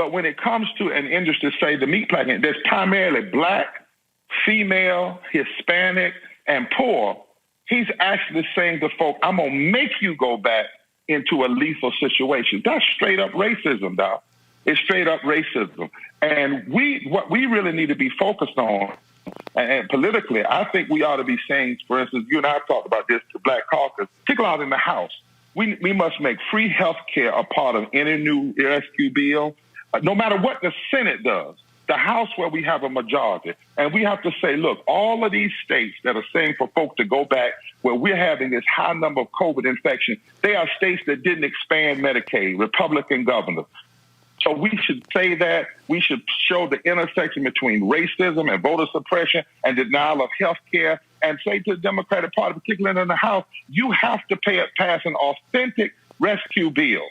But when it comes to an industry, say the meat packing, there's primarily black, female, Hispanic, and poor. He's actually saying to folk, I'm going to make you go back into a lethal situation. That's straight up racism, Doc. It's straight up racism. And what we really need to be focused on, and politically, I think we ought to be saying, for instance, you and I have talked about this to Black Caucus, particularly out in the House. We must make free health care a part of any new rescue bill, no matter what the Senate does. The House where we have a majority. And we have to say, look, all of these states that are saying for folks to go back where we're having this high number of COVID infections, they are states that didn't expand Medicaid, Republican governors. So we should say that. We should show the intersection between racism and voter suppression and denial of health care and say to the Democratic Party, particularly in the House, you have to pass an authentic rescue bill.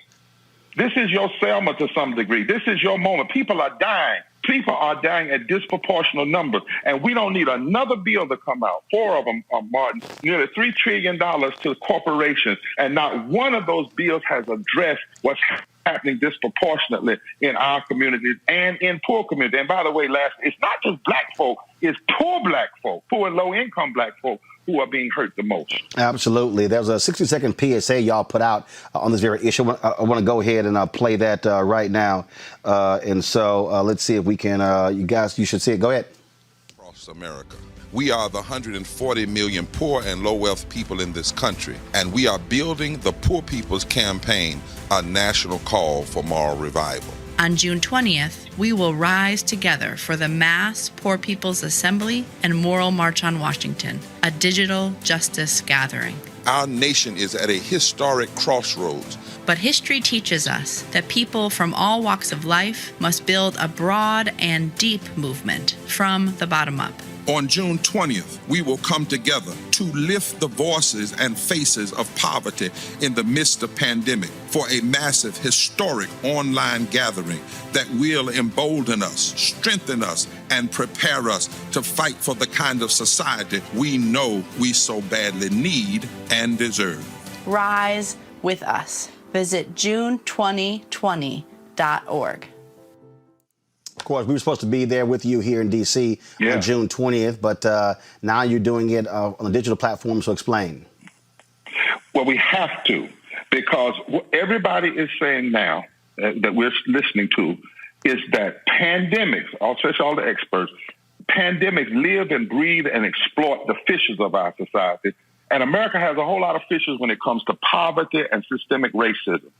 This is your Selma to some degree. This is your moment. People are dying. People are dying at disproportionate numbers, and we don't need another bill to come out. 4 of them, Martin, nearly $3 trillion to corporations, and not one of those bills has addressed what's happening disproportionately in our communities and in poor communities. And by the way, it's not just black folk, it's poor black folk, poor and low-income black folk who are being hurt the most. Absolutely. There's a 60-second PSA y'all put out on this very issue. I want to go ahead and play that right now. And so let's see if we can, you should see it. Go ahead. Across America. We are the 140 million poor and low-wealth people in this country, and we are building the Poor People's Campaign, a national call for moral revival. On June 20th, we will rise together for the mass Poor People's Assembly and Moral March on Washington, a digital justice gathering. Our nation is at a historic crossroads. But history teaches us that people from all walks of life must build a broad and deep movement from the bottom up. On June 20th, we will come together to lift the voices and faces of poverty in the midst of pandemic for a massive, historic online gathering that will embolden us, strengthen us, and prepare us to fight for the kind of society we know we so badly need and deserve. Rise with us. Visit June2020.org. Of course, we were supposed to be there with you here in D.C. On June 20th, but now you're doing it on a digital platform, so explain. Well, we have to, because what everybody is saying now that we're listening to is that pandemics, especially all the experts, pandemics live and breathe and exploit the fissures of our society. And America has a whole lot of fissures when it comes to poverty and systemic racism.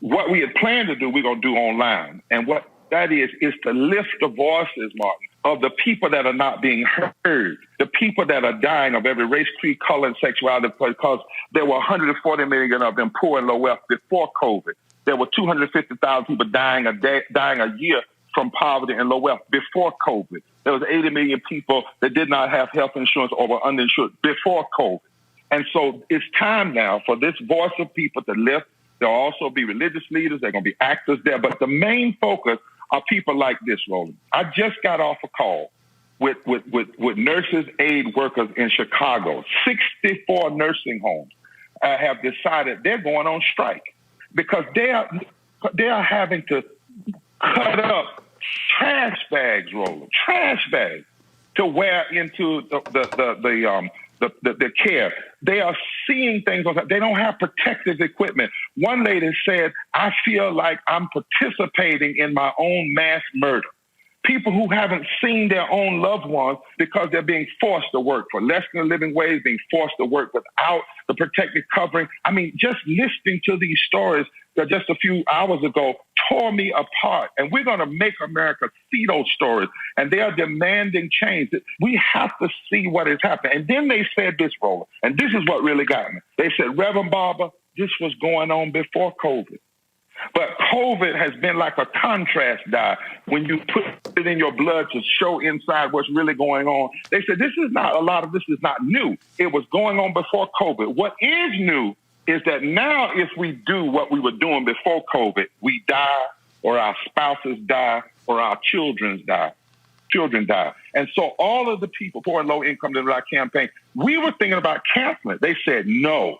What we had planned to do, we're going to do online. And what that is to lift the voices, Martin, of the people that are not being heard, the people that are dying of every race, creed, color, and sexuality, because there were 140 million of them poor and low wealth before COVID. There were 250,000 people dying a year from poverty and low wealth before COVID. There was 80 million people that did not have health insurance or were uninsured before COVID. And so it's time now for this voice of people to lift. There'll also be religious leaders. There are going to be actors there. But the main focus are people like this, Roland. I just got off a call with nurses, aid workers in Chicago. 64 nursing homes have decided they're going on strike because they are having to cut up trash bags, Roland, trash bags to wear into the care. They are seeing things. They don't have protective equipment. One lady said, I feel like I'm participating in my own mass murder. People who haven't seen their own loved ones because they're being forced to work for less than a living wage, being forced to work without the protective covering. I mean, just listening to these stories that just a few hours ago tore me apart. And we're going to make America see those stories. And they are demanding change. We have to see what is happening. And then they said this, Roland, and this is what really got me. They said, Reverend Barber, this was going on before COVID. But COVID has been like a contrast dye. When you put it in your blood to show inside what's really going on, they said this is not new. It was going on before COVID. What is new is that now if we do what we were doing before COVID, we die or our spouses die or our children die. And so all of the people, poor and low income, in our campaign, we were thinking about canceling it. They said, no.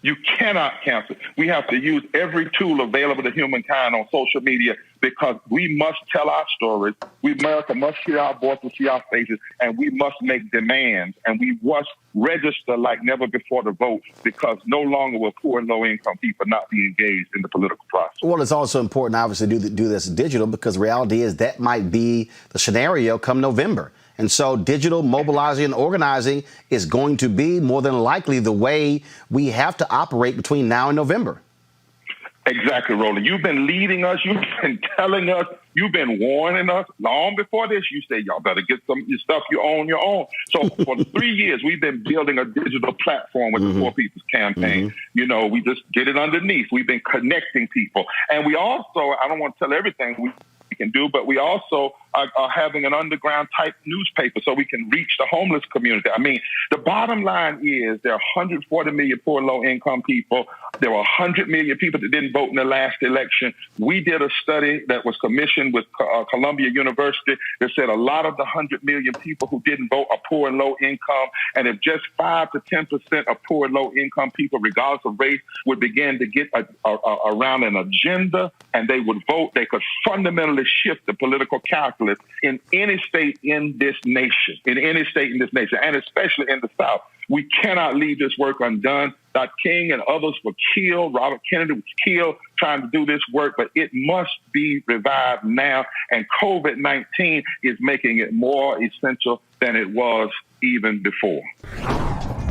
You cannot cancel it. We have to use every tool available to humankind on social media because we must tell our stories. America must hear our voices, see our faces, and we must make demands, and we must register like never before to vote, because no longer will poor and low-income people not be engaged in the political process. Well, it's also important, obviously, to do this digital, because the reality is that might be the scenario come November. And so digital mobilizing and organizing is going to be more than likely the way we have to operate between now and November. Exactly, Roland. You've been leading us. You've been telling us. You've been warning us long before this. You said, y'all better get some of your stuff you own your own. So for 3 years, we've been building a digital platform with the Poor People's Campaign. You know, we just get it underneath. We've been connecting people. And we also, I don't want to tell everything we can do, but we also are having an underground type newspaper so we can reach the homeless community. I mean, the bottom line is there are 140 million poor and low income people. There were 100 million people that didn't vote in the last election. We did a study that was commissioned with Columbia University that said a lot of the 100 million people who didn't vote are poor and low income. And if just 5 to 10% of poor and low income people, regardless of race, would begin to get around an agenda and they would vote, they could fundamentally shift the political calculus in any state in this nation, and especially in the South. We cannot leave this work undone. Dr. King and others were killed. Robert Kennedy was killed trying to do this work, but it must be revived now. And COVID-19 is making it more essential than it was even before.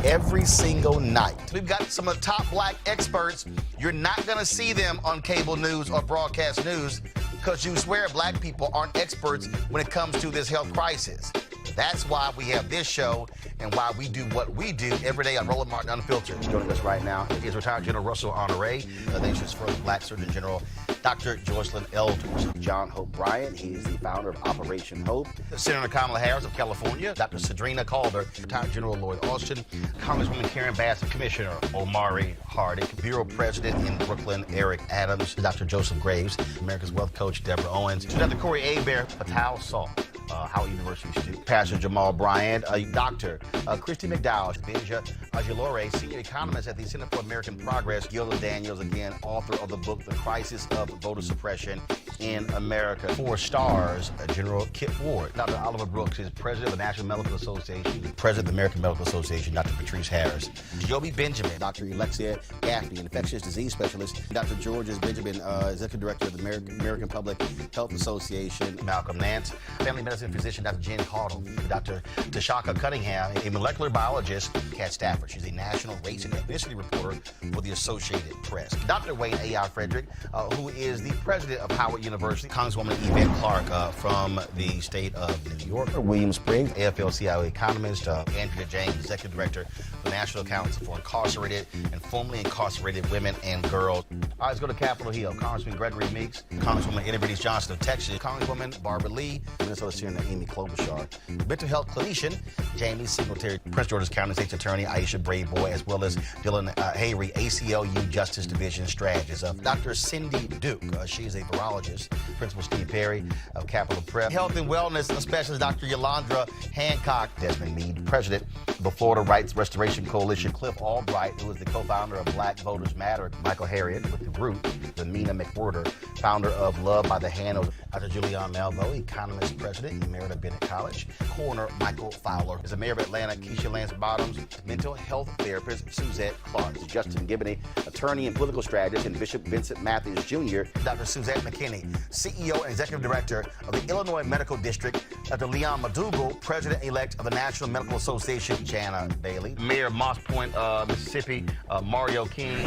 Every single night. We've got some of the top black experts. You're not going to see them on cable news or broadcast news because you swear black people aren't experts when it comes to this health crisis. That's why we have this show and why we do what we do every day on Roland Martin Unfiltered. Joining us right now is retired General Russell Honore, the nation's first black Surgeon General, Dr. Joycelyn Elders. John Hope Bryant, he is the founder of Operation Hope. Senator Kamala Harris of California, Dr. Cedrina Calder, retired General Lloyd Austin, Congresswoman Karen Bass, Commissioner Omari Hardick, Bureau President in Brooklyn, Eric Adams, Dr. Joseph Graves, America's Wealth Coach, Deborah Owens, Dr. Corey Abear, Patel Salt, Howard University student, Pastor Jamal Bryant, Dr. Christy McDowell, Benja Ajilore, senior economist at the Center for American Progress, Gilda Daniels, again, author of the book, The Crisis of Voter Suppression in America. 4 stars, General Kip Ward. Dr. Oliver Brooks is president of the National Medical Association, president of the American Medical Association, Dr. Patrice Harris. Joby Benjamin, Dr. Alexia Gaffney, infectious disease specialist, Dr. Georges Benjamin, executive director of the American Public Health Association, Malcolm Nance, family medicine physician, Dr. Jen Caudle, Dr. Tashaka Cunningham, a molecular biologist, Kat Stafford. She's a national race and ethnicity reporter for the Associated Press. Dr. Wayne A.I. Frederick, who is the president of Howard University, Congresswoman Yvette Clarke from the state of New York, William Spriggs, AFL-CIO economist, Andrea James, executive director of the National Council for Incarcerated and Formerly Incarcerated Women and Girls. All right, let's go to Capitol Hill. Congressman Gregory Meeks, Congresswoman Enid Johnson of Texas, Congresswoman Barbara Lee, Minnesota Senator Amy Klobuchar, mental health clinician Jamie Singletary, Prince George's County State's Attorney Aisha Brayboy, as well as Dylan Hayrie, ACLU Justice Division strategist. Dr. Cindy Duke, she is a virologist. Principal Steve Perry of Capitol Prep. Health and wellness specialist Dr. Yolandra Hancock. Desmond Meade, president of the Florida Rights Restoration Coalition. Cliff Albright, who is the co-founder of Black Voters Matter. Michael Harriet with the group. Mina McWhorter, founder of Love by the Hand. Dr. Julianne Malvo, economist, president, Emerita Bennett College. Coroner Michael Fowler is the mayor of Atlanta. Keisha Lance Bottoms, mental health therapist Suzette Clark. Justin Gibney, attorney and political strategist, and Bishop Vincent Matthews Jr. Dr. Suzette McKinney, CEO and executive director of the Illinois Medical District. Dr. Leon Madugal, president-elect of the National Medical Association. Jana Bailey, mayor of Moss Point, Mississippi. Mario King.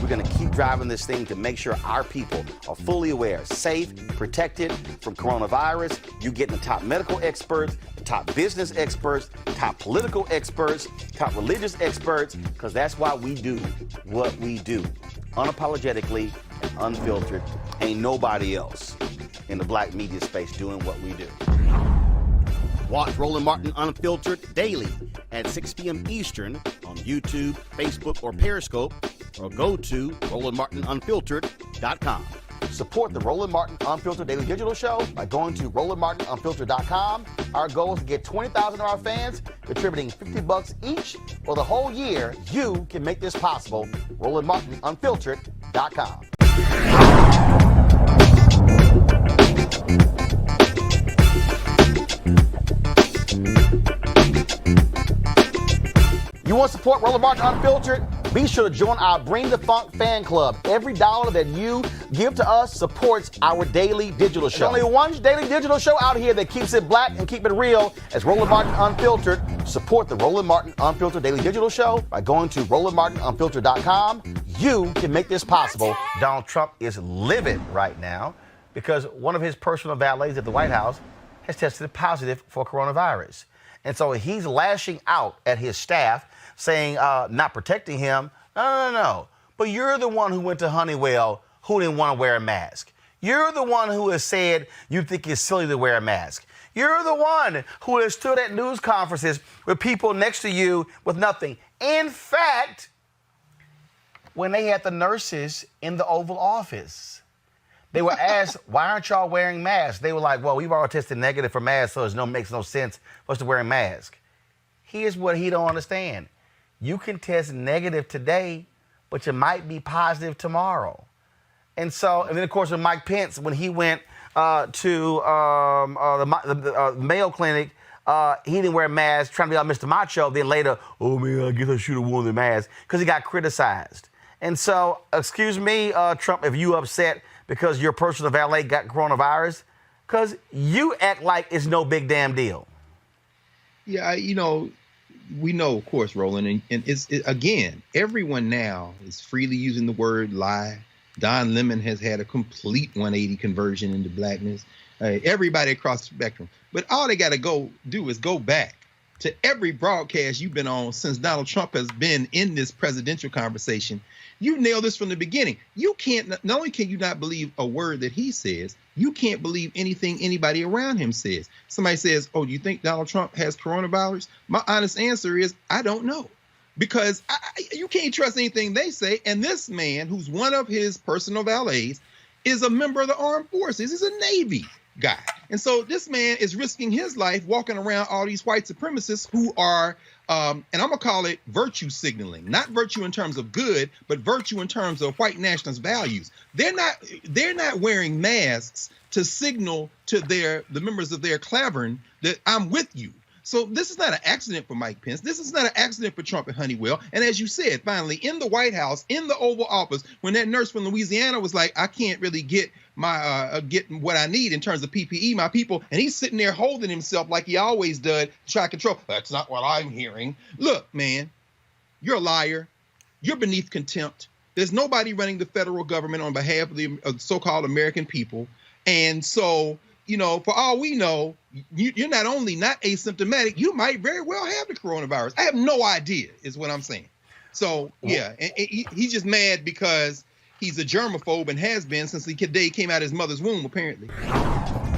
We're going to keep driving this thing to make sure our people are fully aware, safe, protected from coronavirus. You're getting the top medical experts, the top business experts, top political experts, top religious experts, because that's why we do what we do. Unapologetically and unfiltered. Ain't nobody else in the black media space doing what we do. Watch Roland Martin Unfiltered daily at 6 p.m. Eastern on YouTube, Facebook, or Periscope, or go to RolandMartinUnfiltered.com. Support the Roland Martin Unfiltered Daily Digital Show by going to RolandMartinUnfiltered.com. Our goal is to get 20,000 of our fans contributing $50 each for the whole year. You can make this possible. RolandMartinUnfiltered.com. want to support Roland Martin Unfiltered? Be sure to join our Bring the Funk fan club. Every dollar that you give to us supports our daily digital show. There's only one daily digital show out here that keeps it black and keep it real. As Roland Martin Unfiltered. Support the Roland Martin Unfiltered daily digital show by going to RolandMartinUnfiltered.com. You can make this possible. Donald Trump is livid right now because one of his personal valets at the White House has tested positive for coronavirus. And so he's lashing out at his staff, saying not protecting him. No. But you're the one who went to Honeywell who didn't want to wear a mask. You're the one who has said you think it's silly to wear a mask. You're the one who has stood at news conferences with people next to you with nothing. In fact, when they had the nurses in the Oval Office, they were asked, why aren't y'all wearing masks? They were like, well, we've already tested negative for masks, so it makes no sense for us to wear a mask. Here's what he don't understand. You can test negative today, but you might be positive tomorrow. And then, of course, with Mike Pence, when he went to the Mayo Clinic, he didn't wear a mask, trying to be like Mr. Macho. Then later, oh, man, I guess I should have worn the mask, because he got criticized. And so, excuse me, Trump, if you upset because your personal valet got coronavirus, because you act like it's no big damn deal. Yeah, we know, of course, Roland, and again, everyone now is freely using the word lie. Don Lemon has had a complete 180 conversion into blackness. Everybody across the spectrum. But all they got to do is go back to every broadcast you've been on since Donald Trump has been in this presidential conversation. You nailed this from the beginning. You can't, not only can you not believe a word that he says, you can't believe anything anybody around him says. Somebody says, oh, do you think Donald Trump has coronavirus? My honest answer is, I don't know. Because you can't trust anything they say. And this man, who's one of his personal valets, is a member of the armed forces. He's a Navy guy. And so this man is risking his life walking around all these white supremacists who are, and I'm going to call it virtue signaling. Not virtue in terms of good, but virtue in terms of white nationalist values. They're not wearing masks to signal to the members of their clavern that I'm with you. So this is not an accident for Mike Pence. This is not an accident for Trump and Honeywell. And as you said, finally, in the White House, in the Oval Office, when that nurse from Louisiana was like, I can't really get my get what I need in terms of PPE, my people, and he's sitting there holding himself like he always does, to try to control. That's not what I'm hearing. Look, man, you're a liar. You're beneath contempt. There's nobody running the federal government on behalf of the so-called American people. And so, for all we know, you're not only not asymptomatic, you might very well have the coronavirus. I have no idea, is what I'm saying. So, yeah, and he's just mad because he's a germaphobe and has been since the day he came out of his mother's womb, apparently.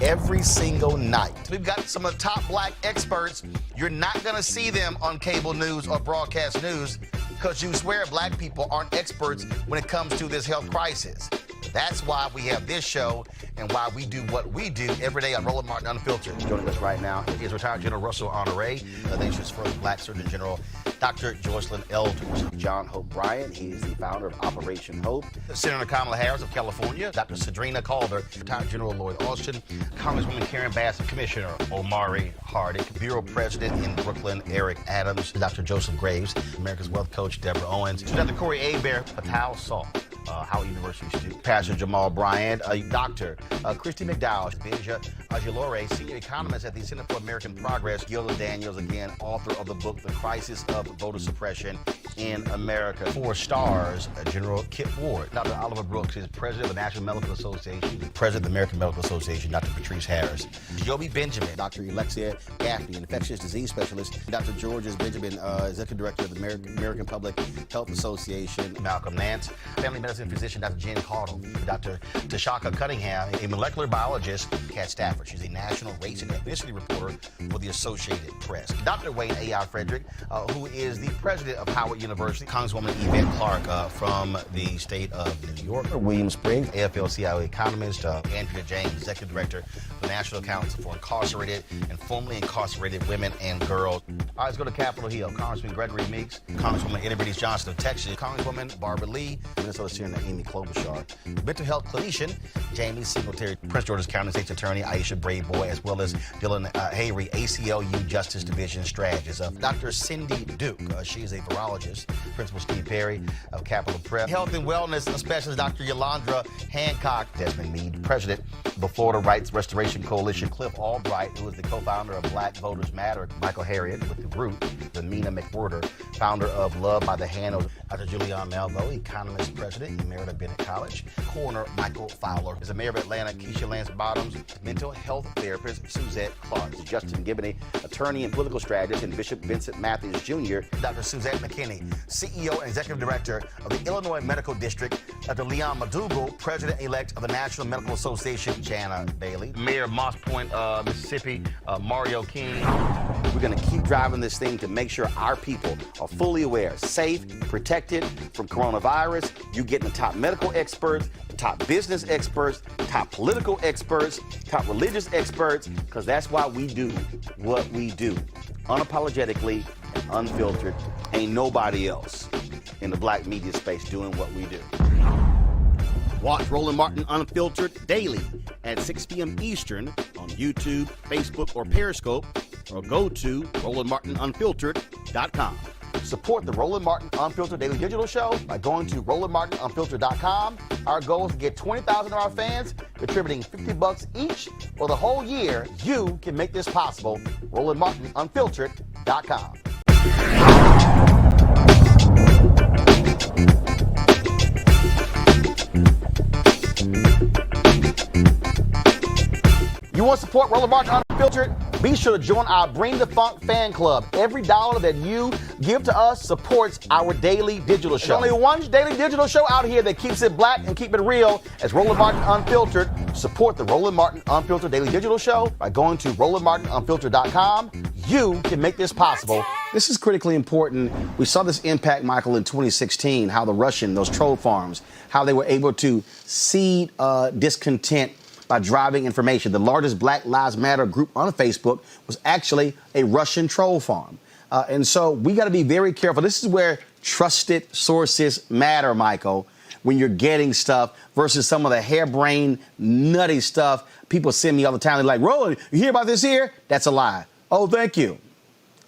Every single night. We've got some of the top black experts. You're not going to see them on cable news or broadcast news because you swear black people aren't experts when it comes to this health crisis. That's why we have this show and why we do what we do every day on Roland Martin Unfiltered. Joining us right now is retired General Russell Honore, the nation's first black Surgeon General, Dr. Joycelyn Elders. John Hope Bryant, he is the founder of Operation Hope. Senator Kamala Harris of California, Dr. Sadrina Calder, retired General Lloyd Austin, Congresswoman Karen Bass, Commissioner Omari Hardick, Bureau President in Brooklyn, Eric Adams, Dr. Joseph Graves, America's Wealth Coach, Deborah Owens, Dr. Corey Abear, Patel Salt, Howard University student, Pastor Jamal Bryant, Dr. Christy McDowell, Benja Ajilore, senior economist at the Center for American Progress, Gilda Daniels, again, author of the book, The Crisis of Voter Suppression in America. 4 stars, General Kip Ward. Dr. Oliver Brooks is president of the National Medical Association, president of the American Medical Association, Dr. Patrice Harris. Joby Benjamin, Dr. Alexia Gaffney, infectious disease specialist, Dr. Georges Benjamin, executive director of the American Public Health Association, Malcolm Nance, family medicine physician, Dr. Jen Caudle, Dr. Tashaka Cunningham, a molecular biologist, Kat Stafford. She's a national race and ethnicity reporter for the Associated Press. Dr. Wayne A.R. Frederick, who is the president of Howard University. Congresswoman Yvette Clarke from the state of New York. William Spriggs, AFL-CIO economist. Andrea James, executive director of the National Council for Incarcerated and Formerly Incarcerated Women and Girls. All right, let's go to Capitol Hill. Congressman Gregory Meeks, Congresswoman Eddie British Johnson of Texas, Congresswoman Barbara Lee, Minnesota Senator Amy Klobuchar, mental health clinician Jamie Singletary, Prince George's County State's Attorney Aisha Brayboy, as well as Dylan Hayrie, ACLU Justice Division strategist. Dr. Cindy Duke, she is a virologist. Principal Steve Perry of Capitol Prep. Health and wellness specialist Dr. Yolandra Hancock. Desmond Meade, president of the Florida Rights Restoration Coalition. Cliff Albright, who is the co-founder of Black Voters Matter. Michael Harriet with the group. Mina McWhorter, founder of Love by the Hand. Dr. Julianne Malvo, economist, president, Emerita Bennett College. Coroner Michael Fowler is the mayor of Atlanta. Keisha Lance Bottoms, mental health therapist Suzette Clark. Justin Gibney, attorney and political strategist, and Bishop Vincent Matthews Jr. Dr. Suzette McKinney, CEO and executive director of the Illinois Medical District. Dr. Leon McDougall, president-elect of the National Medical Association. Jana Bailey, mayor of Moss Point, Mississippi. Mario King. We're going to keep driving this thing to make sure our people are fully aware, safe, protected from coronavirus. You getting the top medical experts, the top business experts, top political experts, top religious experts, because that's why we do what we do. Unapologetically and unfiltered. Ain't nobody else in the black media space doing what we do. Watch Roland Martin Unfiltered daily at 6 p.m. Eastern on YouTube, Facebook, or Periscope, or go to RolandMartinUnfiltered.com. Support the Roland Martin Unfiltered Daily Digital Show by going to RolandMartinUnfiltered.com. Our goal is to get 20,000 of our fans contributing $50 each for the whole year. You can make this possible. RolandMartinUnfiltered.com. You want to support Roland Martin Unfiltered? Be sure to join our Bring the Funk fan club. Every dollar that you give to us supports our daily digital show. There's only one daily digital show out here that keeps it black and keep it real as Roland Martin Unfiltered. Support the Roland Martin Unfiltered Daily Digital Show by going to RolandMartinUnfiltered.com. You can make this possible. This is critically important. We saw this impact, Michael, in 2016, how the Russian, those troll farms, how they were able to seed discontent by driving information. The largest Black Lives Matter group on Facebook was actually a Russian troll farm. And so we got to be very careful. This is where trusted sources matter, Michael, when you're getting stuff versus some of the harebrained, nutty stuff people send me all the time. They're like, Roland, you hear about this here? That's a lie. Oh, thank you.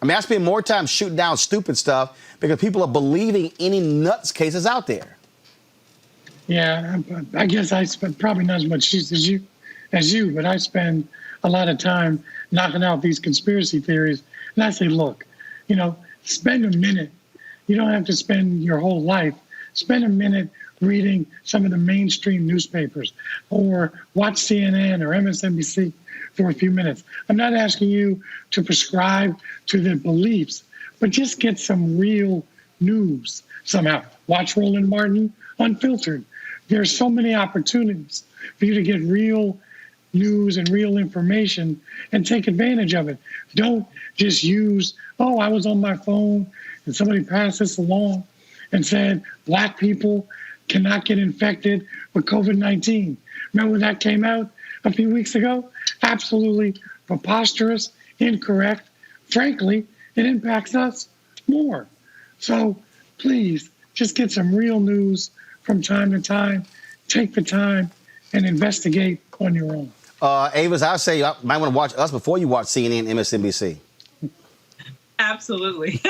I mean, I spend more time shooting down stupid stuff because people are believing any nuts cases out there. Yeah, I guess I spend probably not as much as you, but I spend a lot of time knocking out these conspiracy theories. And I say, look, spend a minute. You don't have to spend your whole life. Spend a minute reading some of the mainstream newspapers or watch CNN or MSNBC for a few minutes. I'm not asking you to prescribe to the beliefs, but just get some real news somehow. Watch Roland Martin Unfiltered. There's so many opportunities for you to get real news and real information and take advantage of it. Don't just use, I was on my phone and somebody passed this along and said Black people cannot get infected with COVID-19. Remember when that came out a few weeks ago? Absolutely preposterous, incorrect. Frankly, it impacts us more. So please just get some real news from time to time. Take the time and investigate on your own. Avis, I say you might want to watch us before you watch CNN and MSNBC. Absolutely.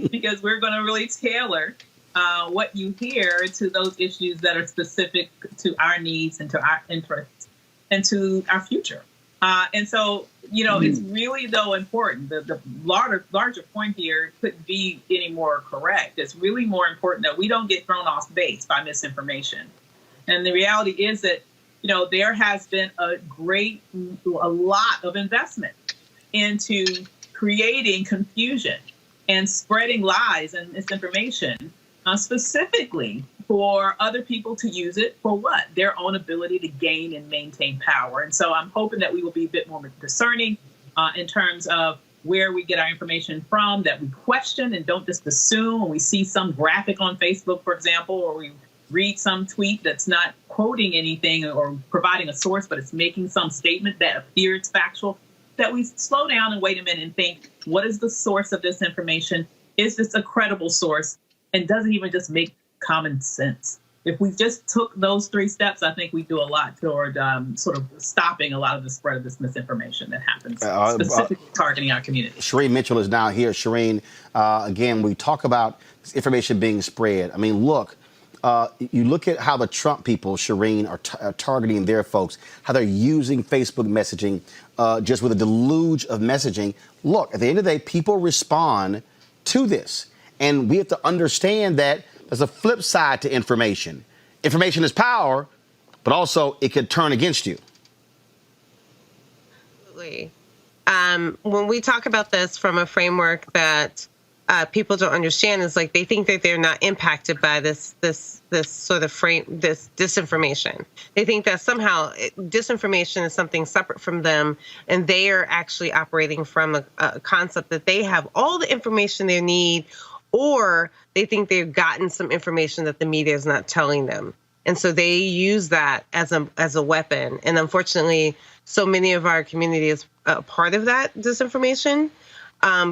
Because we're going to really tailor what you hear to those issues that are specific to our needs and to our interests and to our future. And so, it's really, though, important. The larger point here couldn't be any more correct. It's really more important that we don't get thrown off base by misinformation. And the reality is that, there has been a lot of investment into creating confusion and spreading lies and misinformation, specifically for other people to use it for what? Their own ability to gain and maintain power. And so I'm hoping that we will be a bit more discerning in terms of where we get our information from, that we question and don't just assume. When we see some graphic on Facebook, for example, or we read some tweet that's not quoting anything or providing a source, but it's making some statement that appears factual, that we slow down and wait a minute and think, what is the source of this information? Is this a credible source? And does it even just make common sense? If we just took those 3 steps, I think we do a lot toward sort of stopping a lot of the spread of this misinformation that happens, specifically targeting our community. Shireen Mitchell is now here. Shireen, again, we talk about this information being spread. I mean, look, you look at how the Trump people, Shireen, are targeting their folks, how they're using Facebook messaging just with a deluge of messaging. Look, at the end of the day, people respond to this. And we have to understand that there's a flip side to information. Information is power, but also it could turn against you. Absolutely. When we talk about this from a framework that people don't understand, is like they think that they're not impacted by this sort of this disinformation. They think that somehow disinformation is something separate from them, and they are actually operating from a concept that they have all the information they need, or they think they've gotten some information that the media is not telling them. And so they use that as a weapon. And unfortunately, so many of our community is part of that disinformation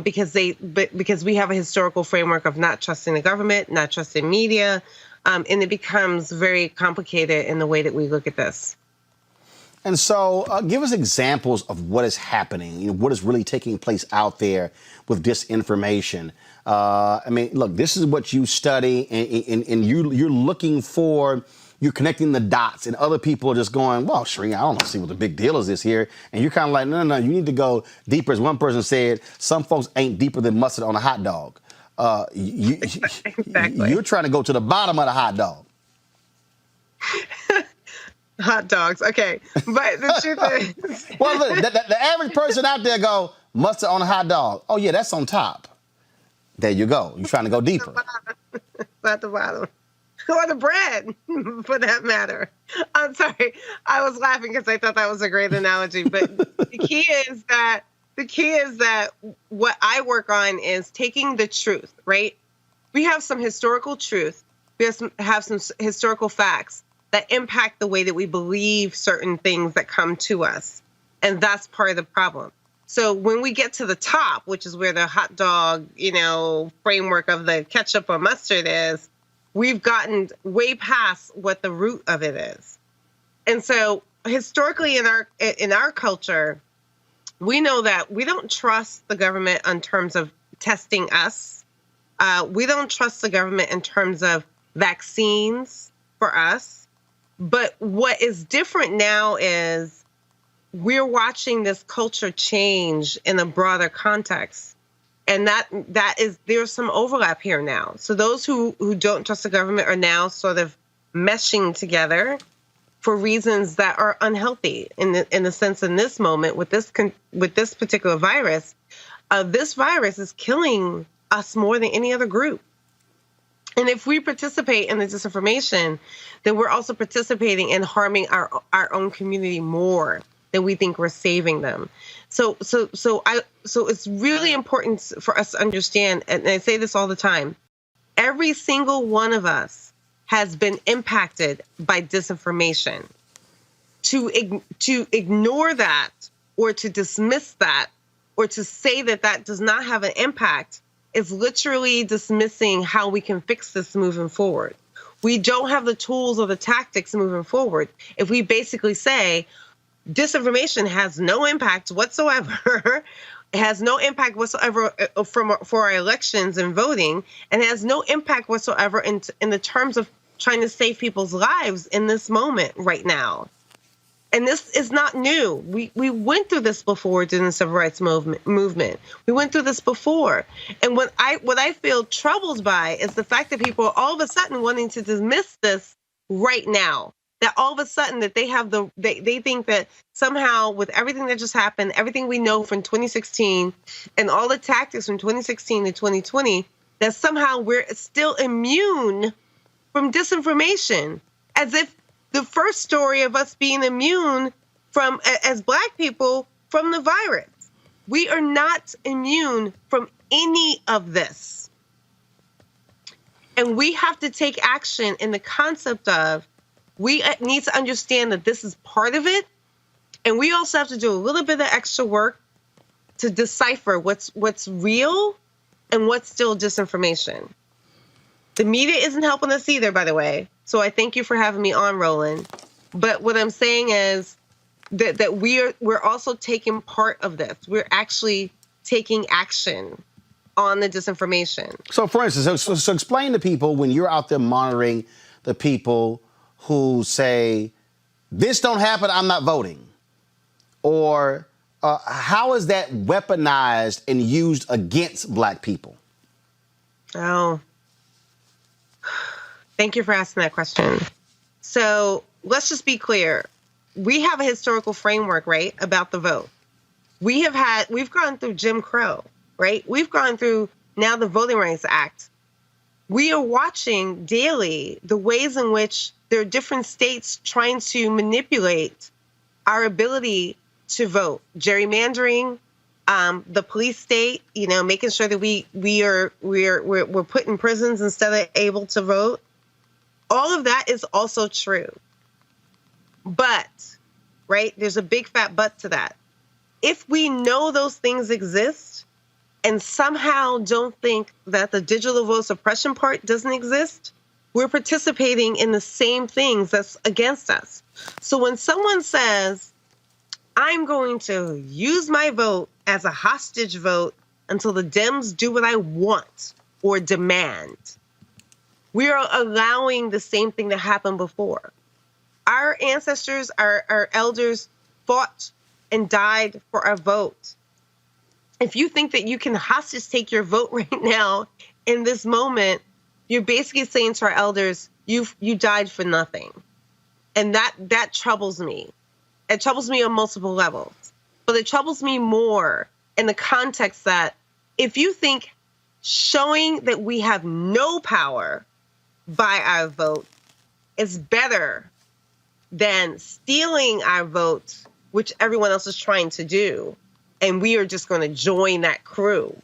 because we have a historical framework of not trusting the government, not trusting media, and it becomes very complicated in the way that we look at this. And so give us examples of what is happening, what is really taking place out there with disinformation. I mean, look, this is what you study, and you're looking for, you're connecting the dots, and other people are just going, well, Shireen, I don't see what the big deal is this here. And you're kind of like, no, you need to go deeper. As one person said, some folks ain't deeper than mustard on a hot dog. Exactly. You're trying to go to the bottom of the hot dog. Hot dogs, okay. But the truth is... Well, look, the average person out there go, mustard on a hot dog. Oh, yeah, that's on top. There you go. You're trying to go deeper. At the bottom. Or the bread, for that matter. I'm sorry. I was laughing because I thought that was a great analogy. But the key is that what I work on is taking the truth, right? We have some historical truth. We have some historical facts that impact the way that we believe certain things that come to us. And that's part of the problem. So when we get to the top, which is where the hot dog, framework of the ketchup or mustard is, we've gotten way past what the root of it is. And so historically in our culture, we know that we don't trust the government in terms of testing us. We don't trust the government in terms of vaccines for us. But what is different now is we're watching this culture change in a broader context. And that is, there's some overlap here now. So those who don't trust the government are now sort of meshing together for reasons that are unhealthy in the sense in this moment with this particular virus. This virus is killing us more than any other group. And if we participate in the disinformation, then we're also participating in harming our own community more than we think we're saving them. So it's really important for us to understand, and I say this all the time, every single one of us has been impacted by disinformation. To ignore that or to dismiss that or to say that does not have an impact is literally dismissing how we can fix this moving forward. We don't have the tools or the tactics moving forward if we basically say disinformation has no impact whatsoever. It has no impact whatsoever for our elections and voting, and it has no impact whatsoever in the terms of trying to save people's lives in this moment right now. And this is not new. We went through this before during the civil rights movement. We went through this before. And what I feel troubled by is the fact that people are all of a sudden wanting to dismiss this right now. That all of a sudden that they think that somehow with everything that just happened, everything we know from 2016 and all the tactics from 2016 to 2020, that somehow we're still immune from disinformation, as if the first story of us being immune from, as Black people, from the virus. We are not immune from any of this. And we have to take action in the concept of we need to understand that this is part of it. And we also have to do a little bit of extra work to decipher what's real and what's still disinformation. The media isn't helping us either, by the way. So I thank you for having me on, Roland. But what I'm saying is that we're also taking part of this. We're actually taking action on the disinformation. So, for instance, so explain to people when you're out there monitoring the people who say, this don't happen, I'm not voting. Or how is that weaponized and used against Black people? Oh, thank you for asking that question. So let's just be clear. We have a historical framework, right, about the vote. We've gone through Jim Crow, right? We've gone through now the Voting Rights Act. We are watching daily the ways in which there are different states trying to manipulate our ability to vote. Gerrymandering, the police state, making sure that we're put in prisons instead of able to vote. All of that is also true. But, right, there's a big fat but to that. If we know those things exist and somehow don't think that the digital vote suppression part doesn't exist, we're participating in the same things that's against us. So when someone says, I'm going to use my vote as a hostage vote until the Dems do what I want or demand, we are allowing the same thing that happened before. Our ancestors, our elders fought and died for our vote. If you think that you can hostage take your vote right now in this moment, you're basically saying to our elders, you died for nothing. And that troubles me. It troubles me on multiple levels. But it troubles me more in the context that if you think showing that we have no power by our vote is better than stealing our vote, which everyone else is trying to do, and we are just going to join that crew,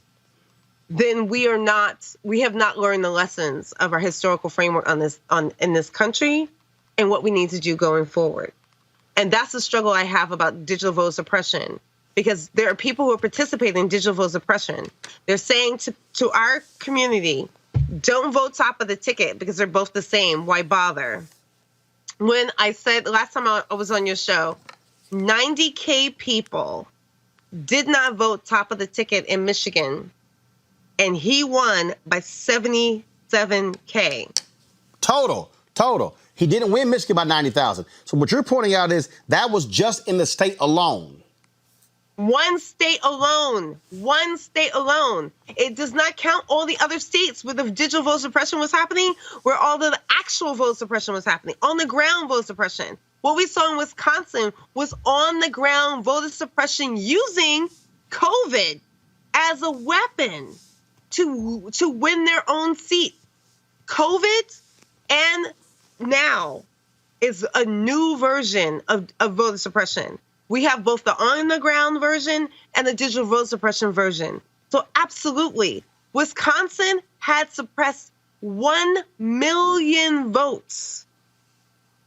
then we have not learned the lessons of our historical framework in this country and what we need to do going forward. And that's the struggle I have about digital vote suppression, because there are people who are participating in digital vote suppression. They're saying to our community, don't vote top of the ticket because they're both the same. Why bother? When I said last time I was on your show, 90K people did not vote top of the ticket in Michigan, and he won by 77K. Total. He didn't win Michigan by 90,000. So what you're pointing out is that was just in the state alone. One state alone. It does not count all the other states where the digital vote suppression was happening, where all the actual vote suppression was happening, on the ground vote suppression. What we saw in Wisconsin was on the ground voter suppression using COVID as a weapon to win their own seat. COVID and now is a new version of voter suppression. We have both the on-the-ground version and the digital vote suppression version. So absolutely, Wisconsin had suppressed 1 million votes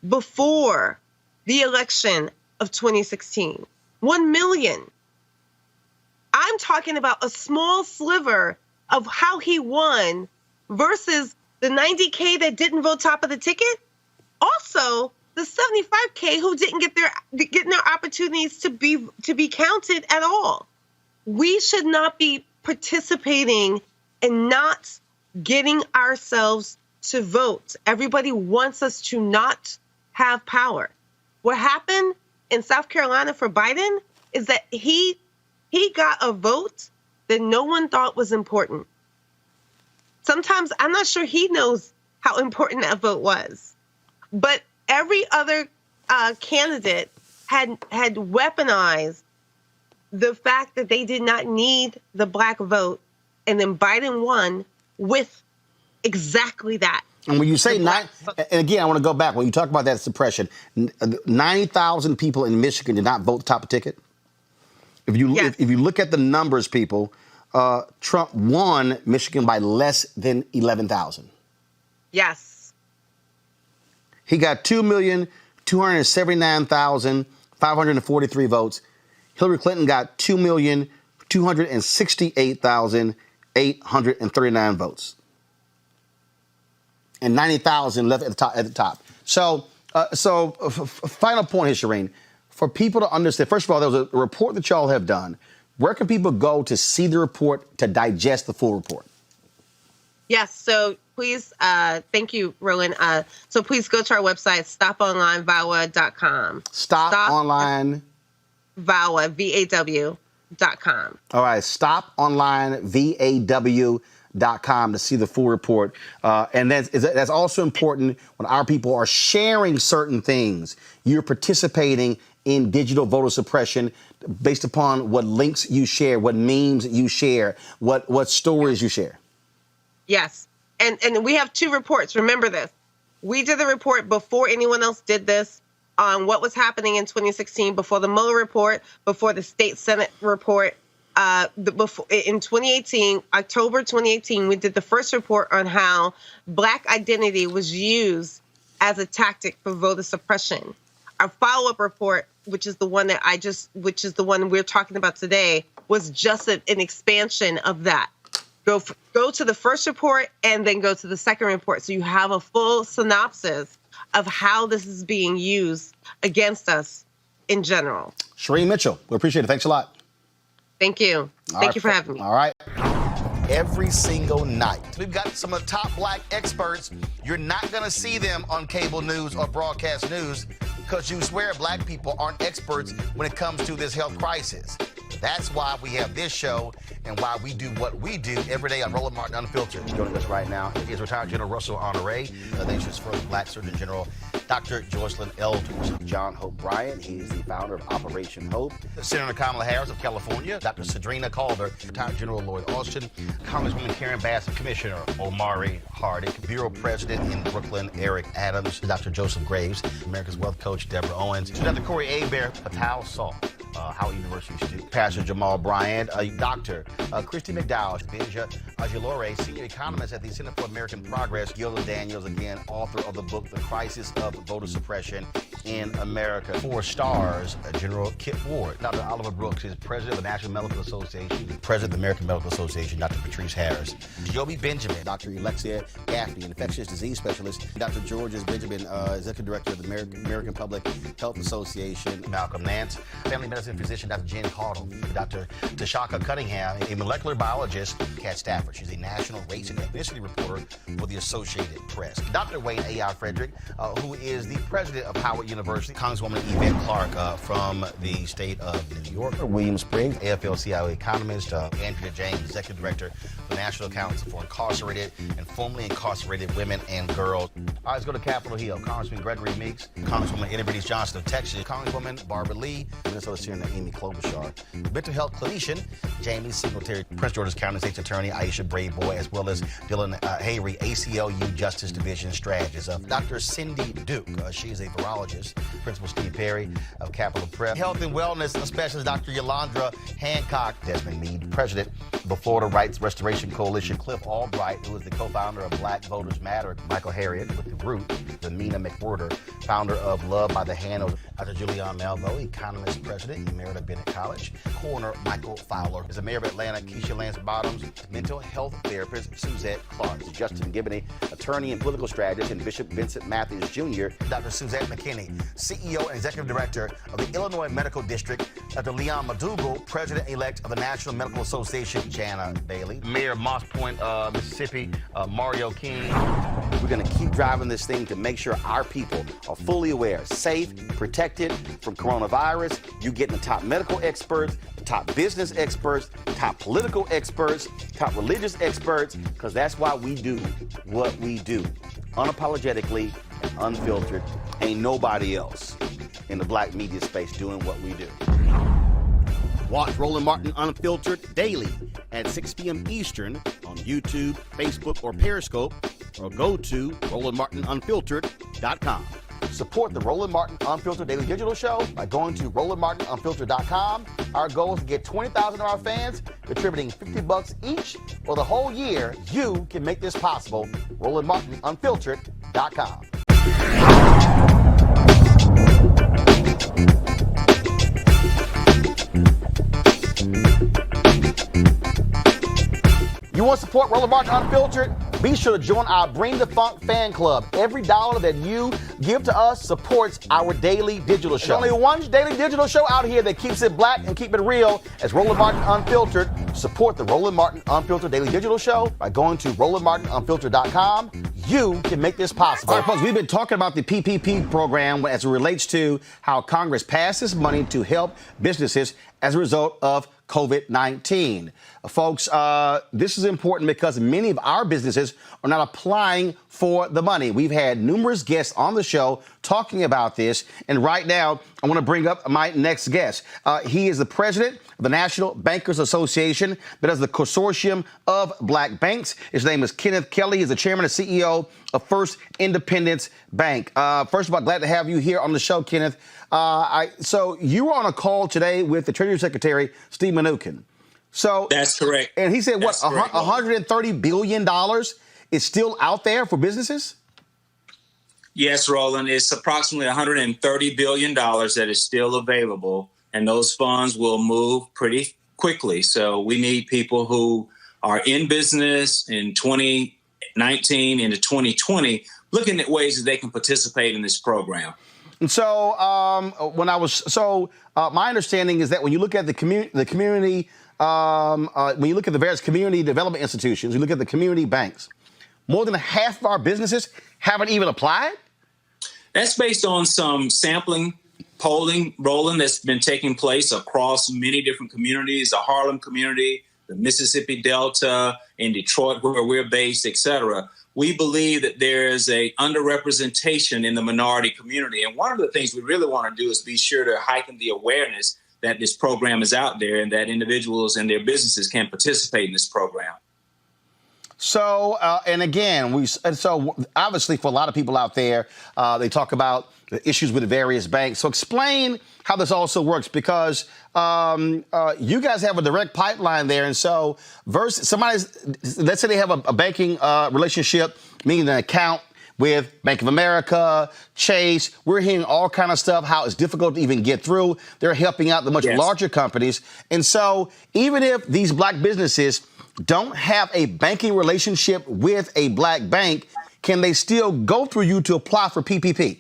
before the election of 2016. 1 million. I'm talking about a small sliver of how he won versus the 90K that didn't vote top of the ticket. Also, the 75K who didn't get their opportunities to be counted at all. We should not be participating in not getting ourselves to vote. Everybody wants us to not have power. What happened in South Carolina for Biden is that he got a vote that no one thought was important. Sometimes I'm not sure he knows how important that vote was. But every other candidate had weaponized the fact that they did not need the Black vote, and then Biden won with exactly that. And when you say and again, I want to go back. When you talk about that suppression, 90,000 people in Michigan did not vote top of ticket. If you look at the numbers, people, Trump won Michigan by less than 11,000. Yes. He got 2,279,543 votes. Hillary Clinton got 2,268,839 votes. And 90,000 left at the top. So final point here, Shireen. For people to understand, first of all, there was a report that y'all have done. Where can people go to see the report, to digest the full report? Yes, so please, thank you, Roland. So please go to our website, stoponlinevawa.com. Stoponline. VAW, VAW.com. All right, stoponlinevaw.com to see the full report. And that's also important when our people are sharing certain things. You're participating in digital voter suppression based upon what links you share, what memes you share, what stories you share. Yes. And we have 2 reports. Remember this. We did the report before anyone else did this on what was happening in 2016, before the Mueller report, before the state Senate report. Before in 2018, October 2018, we did the first report on how Black identity was used as a tactic for voter suppression. Our follow-up report, which is the one we're talking about today, was just an expansion of that. Go to the first report and then go to the second report, so you have a full synopsis of how this is being used against us in general. Shireen Mitchell, we appreciate it. Thanks a lot. Thank you. Thank you for having me. All right. Every single night. We've got some of the top Black experts. You're not going to see them on cable news or broadcast news because you swear Black people aren't experts when it comes to this health crisis. That's why we have this show and why we do what we do every day on Roland Martin Unfiltered. Joining us right now is retired General Russell Honore, the nation's first Black Surgeon General, Dr. Joycelyn Elders. John Hope Bryant, he is the founder of Operation Hope. Senator Kamala Harris of California, Dr. Cedrina Calder, retired General Lloyd Austin, Congresswoman Karen Bass, Commissioner Omari Hardick, Bureau President in Brooklyn, Eric Adams, Dr. Joseph Graves, America's Wealth Coach, Deborah Owens, Dr. Corey Abear, Patel Salt, Howard University student, Pastor Jamal Bryant, Dr. Christy McDowell, Benja Ajilore, senior economist at the Center for American Progress, Gilda Daniels, again, author of the book, The Crisis of Voter Suppression in America. 4 stars, General Kip Ward. Dr. Oliver Brooks is president of the National Medical Association, president of the American Medical Association, Dr. Patrice Harris. Joby Benjamin, Dr. Alexia Gaffney, infectious disease specialist, Dr. Georges Benjamin, executive director of the American Public Health Association, Malcolm Nance, family medicine physician, Dr. Jen Caudle, Dr. Tashaka Cunningham, a molecular biologist, Kat Stafford. She's a national race and ethnicity reporter for the Associated Press. Dr. Wayne A.I. Frederick, who is the president of Howard University, Congresswoman Yvette Clarke from the state of New York, William Spriggs, AFL-CIO economist, Andrea James, executive director of the National Council for Incarcerated and Formerly Incarcerated Women and Girls. All right, let's go to Capitol Hill. Congressman Gregory Meeks, Congresswoman Eddie Bernice Johnson of Texas, Congresswoman Barbara Lee, Minnesota Senator Amy Klobuchar, mental health clinician Jamie Singletary, Prince George's County State's Attorney Aisha Brayboy, as well as Dylan Hayrie, ACLU Justice Division strategist. Dr. Cindy Duke, she is a virologist. Principal Steve Perry of Capitol Prep. Health and wellness specialist Dr. Yolandra Hancock. Desmond Meade, president of the Florida Rights Restoration Coalition. Cliff Albright, who is the co-founder of Black Voters Matter. Michael Harriet with The Root. Mina McWhorter, founder of Love by the Hand. Dr. Julianne Malveaux, economist, president, Emerita Bennett College. Coroner Michael Fowler is the mayor of Atlanta. Keisha Lance Bottoms, mental health therapist Suzette Clark. Justin Gibney, attorney and political strategist, and Bishop Vincent Matthews Jr. Dr. Suzette McKinney, CEO and executive director of the Illinois Medical District. Dr. Leon Madugal, president-elect of the National Medical Association. Jana Bailey, mayor of Moss Point, Mississippi. Mario King. We're going to keep driving this thing to make sure our people are fully aware, safe, protected from coronavirus. You getting the top medical experts, the top business experts, top political experts, top religious experts, because that's why we do what we do. Unapologetically and unfiltered. Ain't nobody else in the Black media space doing what we do. Watch Roland Martin Unfiltered daily at 6 p.m. Eastern on YouTube, Facebook, or Periscope, or go to RolandMartinUnfiltered.com. support the Roland Martin Unfiltered Daily Digital Show by going to RolandMartinUnfiltered.com. Our goal is to get 20,000 of our fans contributing $50 each for the whole year. You can make this possible. RolandMartinUnfiltered.com. You want to support Roland Martin Unfiltered? Be sure to join our Bring the Funk fan club. Every dollar that you give to us supports our daily digital show. There's only one daily digital show out here that keeps it black and keep it real as Roland Martin Unfiltered. Support the Roland Martin Unfiltered Daily Digital Show by going to RolandMartinUnfiltered.com. You can make this possible. All right, folks, we've been talking about the PPP program as it relates to how Congress passed this money to help businesses as a result of COVID-19. Folks, this is important because many of our businesses are not applying for the money. We've had numerous guests on the show talking about this. And right now, I want to bring up my next guest. He is the president of the National Bankers Association, that is the consortium of black banks. His name is Kenneth Kelly. He's the chairman and CEO of First Independence Bank. First of all, glad to have you here on the show, Kenneth. So you were on a call today with the Treasury Secretary, Steve Mnuchin. So that's correct. And he said, $130 billion is still out there for businesses? Yes, Roland. It's approximately $130 billion that is still available, and those funds will move pretty quickly. So we need people who are in business in 2019 into 2020, looking at ways that they can participate in this program. And so my understanding is that when you look at the community, when you look at the various community development institutions, you look at the community banks, more than half of our businesses haven't even applied? That's based on some sampling polling, Roland, that's been taking place across many different communities, the Harlem community, the Mississippi Delta, in Detroit, where we're based, et cetera. We believe that there is a underrepresentation in the minority community. And one of the things we really want to do is be sure to heighten the awareness that this program is out there and that individuals and their businesses can participate in this program. So, and again, so obviously for a lot of people out there, they talk about the issues with the various banks. So explain how this also works, because you guys have a direct pipeline there. And so let's say they have a banking relationship, meaning an account with Bank of America, Chase. We're hearing all kind of stuff, how it's difficult to even get through. They're helping out the much larger companies. And so even if these black businesses don't have a banking relationship with a black bank, can they still go through you to apply for PPP?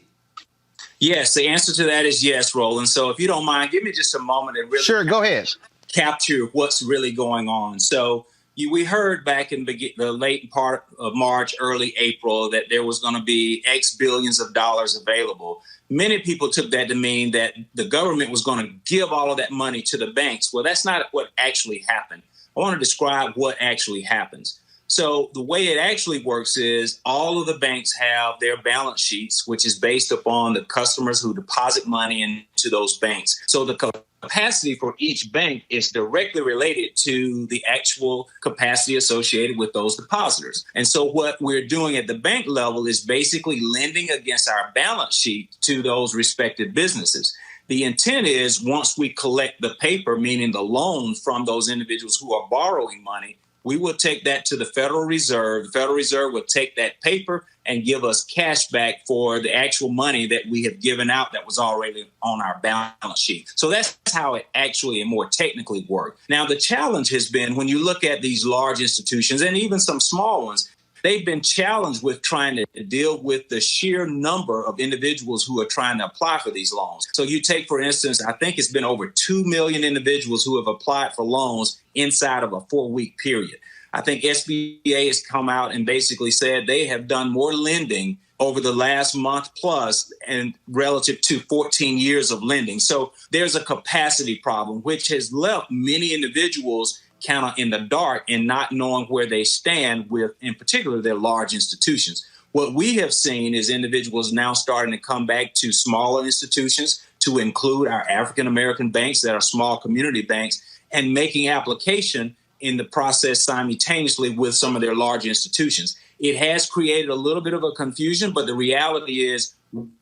Yes, the answer to that is yes, Roland. So if you don't mind, give me just a moment and really go ahead. Capture what's really going on. So we heard back in the late part of March, early April, that there was going to be X billions of dollars available. Many people took that to mean that the government was going to give all of that money to the banks. Well, that's not what actually happened. I want to describe what actually happens. So the way it actually works is all of the banks have their balance sheets, which is based upon the customers who deposit money into those banks. So the capacity for each bank is directly related to the actual capacity associated with those depositors. And so what we're doing at the bank level is basically lending against our balance sheet to those respective businesses. The intent is once we collect the paper, meaning the loan from those individuals who are borrowing money, we will take that to the Federal Reserve. The Federal Reserve will take that paper and give us cash back for the actual money that we have given out that was already on our balance sheet. So that's how it actually and more technically works. Now, the challenge has been when you look at these large institutions and even some small ones, they've been challenged with trying to deal with the sheer number of individuals who are trying to apply for these loans. So you take, for instance, I think it's been over 2 million individuals who have applied for loans inside of a 4-week period. I think SBA has come out and basically said they have done more lending over the last month plus and relative to 14 years of lending. So there's a capacity problem, which has left many individuals kind of in the dark and not knowing where they stand with, in particular, their large institutions. What we have seen is individuals now starting to come back to smaller institutions, to include our African-American banks that are small community banks, and making application in the process simultaneously with some of their large institutions. It has created a little bit of a confusion, but the reality is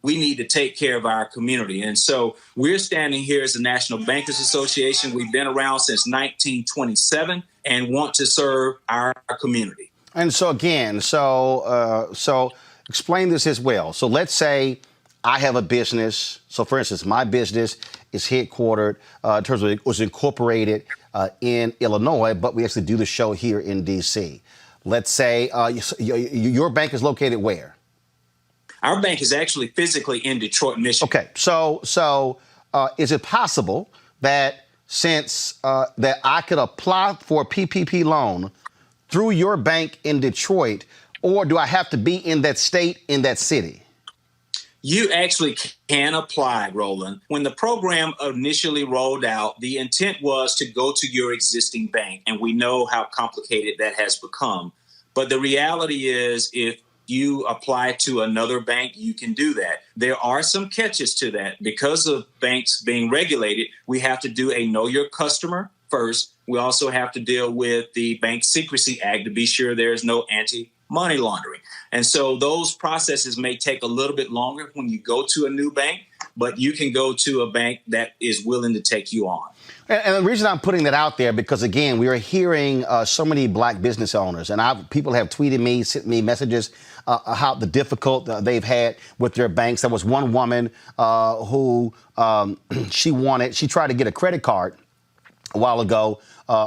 we need to take care of our community. And so we're standing here as the National Bankers Association. We've been around since 1927 and want to serve our community. And so again, so explain this as well. So let's say I have a business. So for instance, my business is headquartered in terms of it was incorporated in Illinois, but we actually do the show here in D.C. Let's say your bank is located where? Our bank is actually physically in Detroit, Michigan. Okay, so is it possible that since that I could apply for a PPP loan through your bank in Detroit, or do I have to be in that state, in that city? You actually can apply, Roland. When the program initially rolled out, the intent was to go to your existing bank, and we know how complicated that has become. But the reality is, if you apply to another bank, you can do that. There are some catches to that. Because of banks being regulated, we have to do a know your customer first. We also have to deal with the Bank Secrecy Act to be sure there is no anti-money laundering. And so those processes may take a little bit longer when you go to a new bank, but you can go to a bank that is willing to take you on. And the reason I'm putting that out there, because, again, we are hearing so many black business owners, and people have tweeted me, sent me messages how the difficult they've had with their banks. There was one woman who she tried to get a credit card a while ago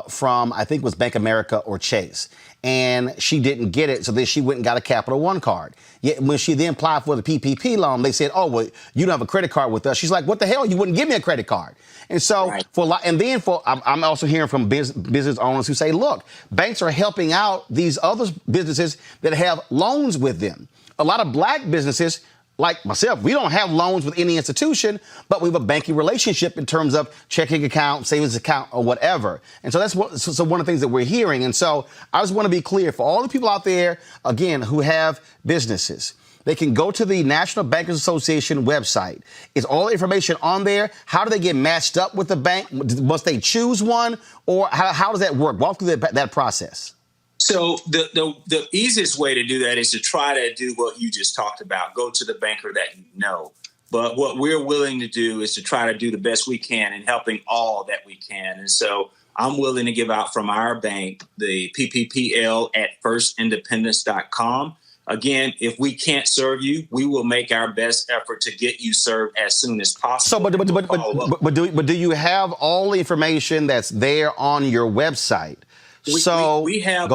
from, I think it was Bank of America or Chase. And she didn't get it, so then she went and got a Capital One card. Yet when she then applied for the PPP loan, they said, oh, well, you don't have a credit card with us. She's like, what the hell? You wouldn't give me a credit card. And so I'm also hearing from business owners who say, look, banks are helping out these other businesses that have loans with them. A lot of black businesses, like myself, we don't have loans with any institution, but we have a banking relationship in terms of checking account, savings account, or whatever. And so that's one of the things that we're hearing. And so I just want to be clear for all the people out there, again, who have businesses. They can go to the National Bankers Association website. Is all the information on there? How do they get matched up with the bank? Must they choose one? Or how does that work? Walk through that process. So the easiest way to do that is to try to do what you just talked about. Go to the banker that you know. But what we're willing to do is to try to do the best we can in helping all that we can. And so I'm willing to give out from our bank the PPPL at firstindependence.com. Again, if we can't serve you, we will make our best effort to get you served as soon as possible. So, but do you have all the information that's there on your website? We have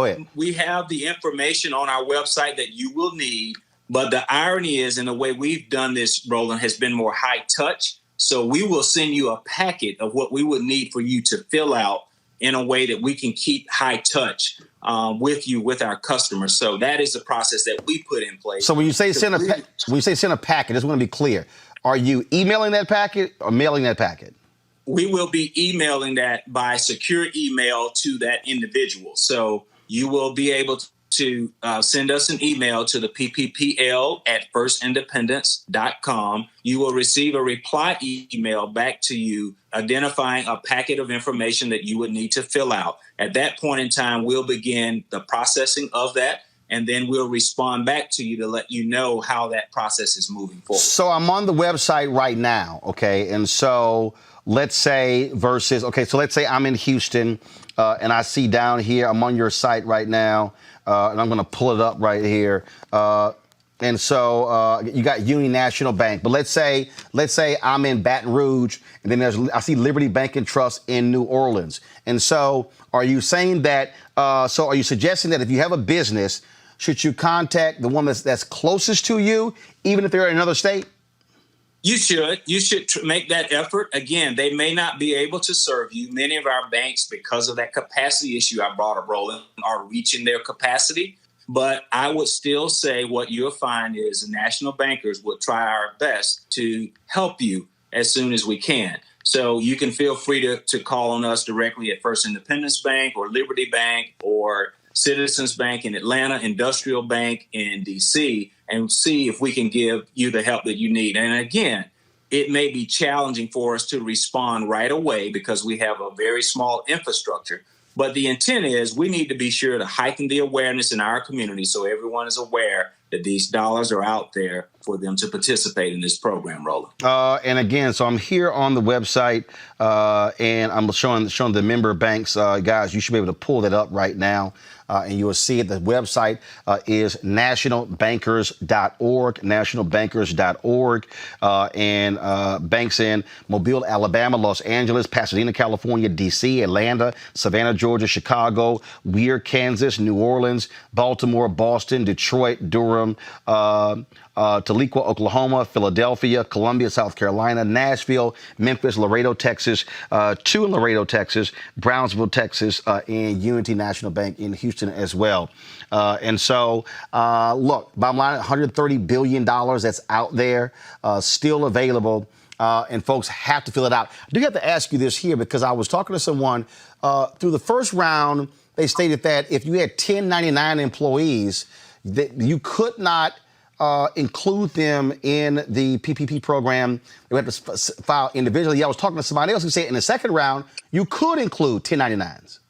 the information on our website that you will need. But the irony is, in the way we've done this, Roland, has been more high touch. So we will send you a packet of what we would need for you to fill out in a way that we can keep high touch with our customers. So that is the process that we put in place. So when you say send a packet, I just want to be clear. Are you emailing that packet or mailing that packet? We will be emailing that by secure email to that individual. So you will be able to send us an email to the PPPL at firstindependence.com. You will receive a reply email back to you identifying a packet of information that you would need to fill out. At that point in time, we'll begin the processing of that, and then we'll respond back to you to let you know how that process is moving forward. So I'm on the website right now, okay? And so let's say let's say I'm in Houston and I see down here, I'm on your site right now, and I'm going to pull it up right here. And so you got Union National Bank. But let's say I'm in Baton Rouge, and then I see Liberty Bank and Trust in New Orleans. And so are you saying that, are you suggesting that if you have a business, should you contact the one that's closest to you, even if they're in another state? You should make that effort. Again, they may not be able to serve you. Many of our banks, because of that capacity issue I brought up, Roland, are reaching their capacity. But I would still say what you'll find is the national bankers will try our best to help you as soon as we can. So you can feel free to call on us directly at First Independence Bank or Liberty Bank or Citizens Bank in Atlanta, Industrial Bank in D.C., and see if we can give you the help that you need. And again, it may be challenging for us to respond right away because we have a very small infrastructure. But the intent is we need to be sure to heighten the awareness in our community so everyone is aware that these dollars are out there for them to participate in this program, Roland. And again, so I'm here on the website, and I'm showing the member banks. Guys, you should be able to pull that up right now, and you will see it. The website is nationalbankers.org, nationalbankers.org, and banks in Mobile, Alabama, Los Angeles, Pasadena, California, D.C., Atlanta, Savannah, Georgia, Chicago, Weir, Kansas, New Orleans, Baltimore, Boston, Detroit, Durham, Tahlequah, Oklahoma, Philadelphia, Columbia, South Carolina, Nashville, Memphis, Laredo, Texas, 2 in Laredo, Texas, Brownsville, Texas, and Unity National Bank in Houston as well. And so, look, bottom line, $130 billion that's out there, still available. And folks have to fill it out. I do have to ask you this here, because I was talking to someone through the first round. They stated that if you had 1099 employees, that you could not include them in the PPP program. They have to file individually. I was talking to somebody else who said in the second round, you could include 1099s.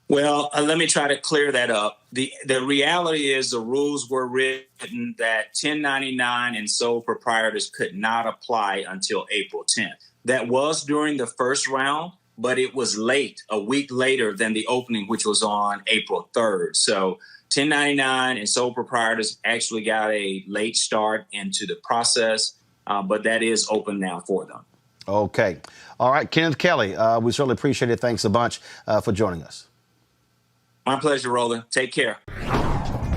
Well, let me try to clear that up. The reality is the rules were written that 1099 and sole proprietors could not apply until April 10th. That was during the first round, but it was late, a week later than the opening, which was on April 3rd. So 1099 and sole proprietors actually got a late start into the process, but that is open now for them. Okay. All right. Kenneth Kelly, we certainly appreciate it. Thanks a bunch for joining us. My pleasure, Roland. Take care.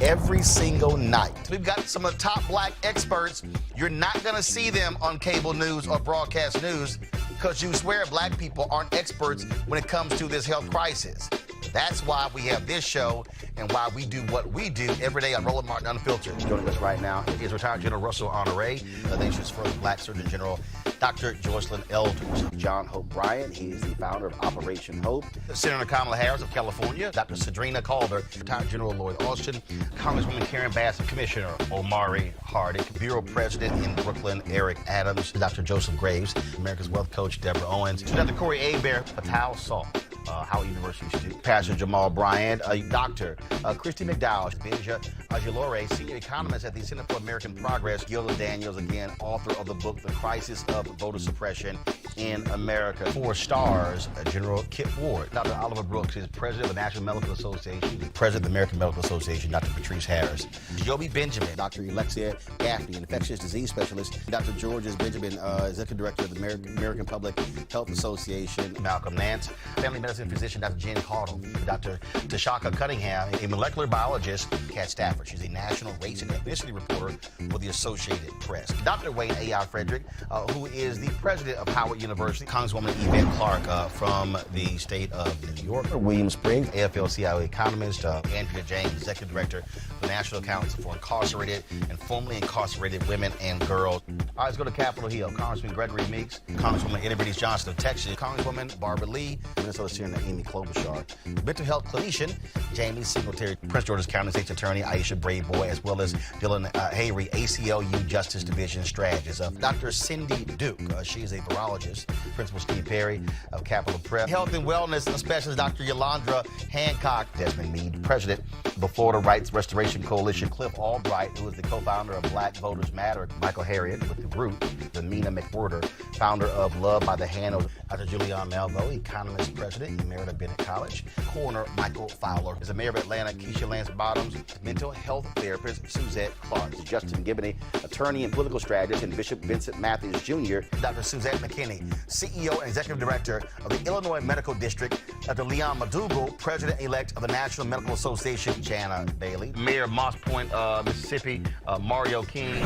Every single night, we've got some of the top black experts. You're not going to see them on cable news or broadcast news because you swear black people aren't experts when it comes to this health crisis. That's why we have this show and why we do what we do every day on Roland Martin Unfiltered. Joining us right now is retired General Russell Honore, the nation's first black Surgeon General, Dr. Joycelyn Elders. John Hope Bryant, he is the founder of Operation Hope. Senator Kamala Harris of California, Dr. Sadrina Calder, retired General Lloyd Austin, Congresswoman Karen Bass, Commissioner Omari Hardick, Bureau President in Brooklyn, Eric Adams, Dr. Joseph Graves, America's Wealth Coach, Deborah Owens, Dr. Corey Abear, Patal Salt, Howard University student, Pastor Jamal Bryant, Dr. Christy McDowell, Benja Ajilore, senior economist at the Center for American Progress, Gilda Daniels, again, author of the book, The Crisis of Voter Suppression in America. 4 stars, General Kip Ward. Dr. Oliver Brooks is president of the National Medical Association, president of the American Medical Association, Dr. Patrice Harris. Joby Benjamin, Dr. Alexia Gaffney, infectious disease specialist, Dr. Georges Benjamin, executive director of the American Public Health Association, Malcolm Nance, family medicine physician, Dr. Jen Cardle, Dr. Tashaka Cunningham, a molecular biologist, Kat Stafford. She's a national race and ethnicity reporter for the Associated Press. Dr. Wayne A.I. Frederick, who is the president of Howard University, Congresswoman Yvette Clarke from the state of New York, William Springs, AFL-CIO economist, Andrea James, executive director of the National Council for Incarcerated and Formerly Incarcerated Women and Girls. All right, let's go to Capitol Hill. Congressman Gregory Meeks, Congresswoman Eddie Bernice Johnson of Texas, Congresswoman Barbara Lee, Minnesota Senator Amy Klobuchar, mental health clinician Jamie Singletary, Prince George's County State's Attorney Aisha Brayboy, as well as Dylan Hayrie, ACLU Justice Division strategist. Dr. Cindy Duke, she is a virologist. Principal Steve Perry of Capitol Prep. Health and wellness specialist Dr. Yolandra Hancock. Desmond Meade, president of the Florida Rights Restoration Coalition. Cliff Albright, who is the co-founder of Black Voters Matter. Michael Harriet with the group. The Mina McWhorter, founder of Love by the Hand. Dr. Julianne Malvo, economist, president, Emerita Bennett College. Coroner Michael Fowler is the mayor of Atlanta. Keisha Lance Bottoms, mental health therapist Suzette Clark. Justin Gibney, attorney and political strategist, and Bishop Vincent Matthews Jr. Dr. Suzette McKinney, CEO and executive director of the Illinois Medical District. Dr. Leon McDougall, president-elect of the National Medical Association. Jana Bailey, mayor of Moss Point, Mississippi, Mario King.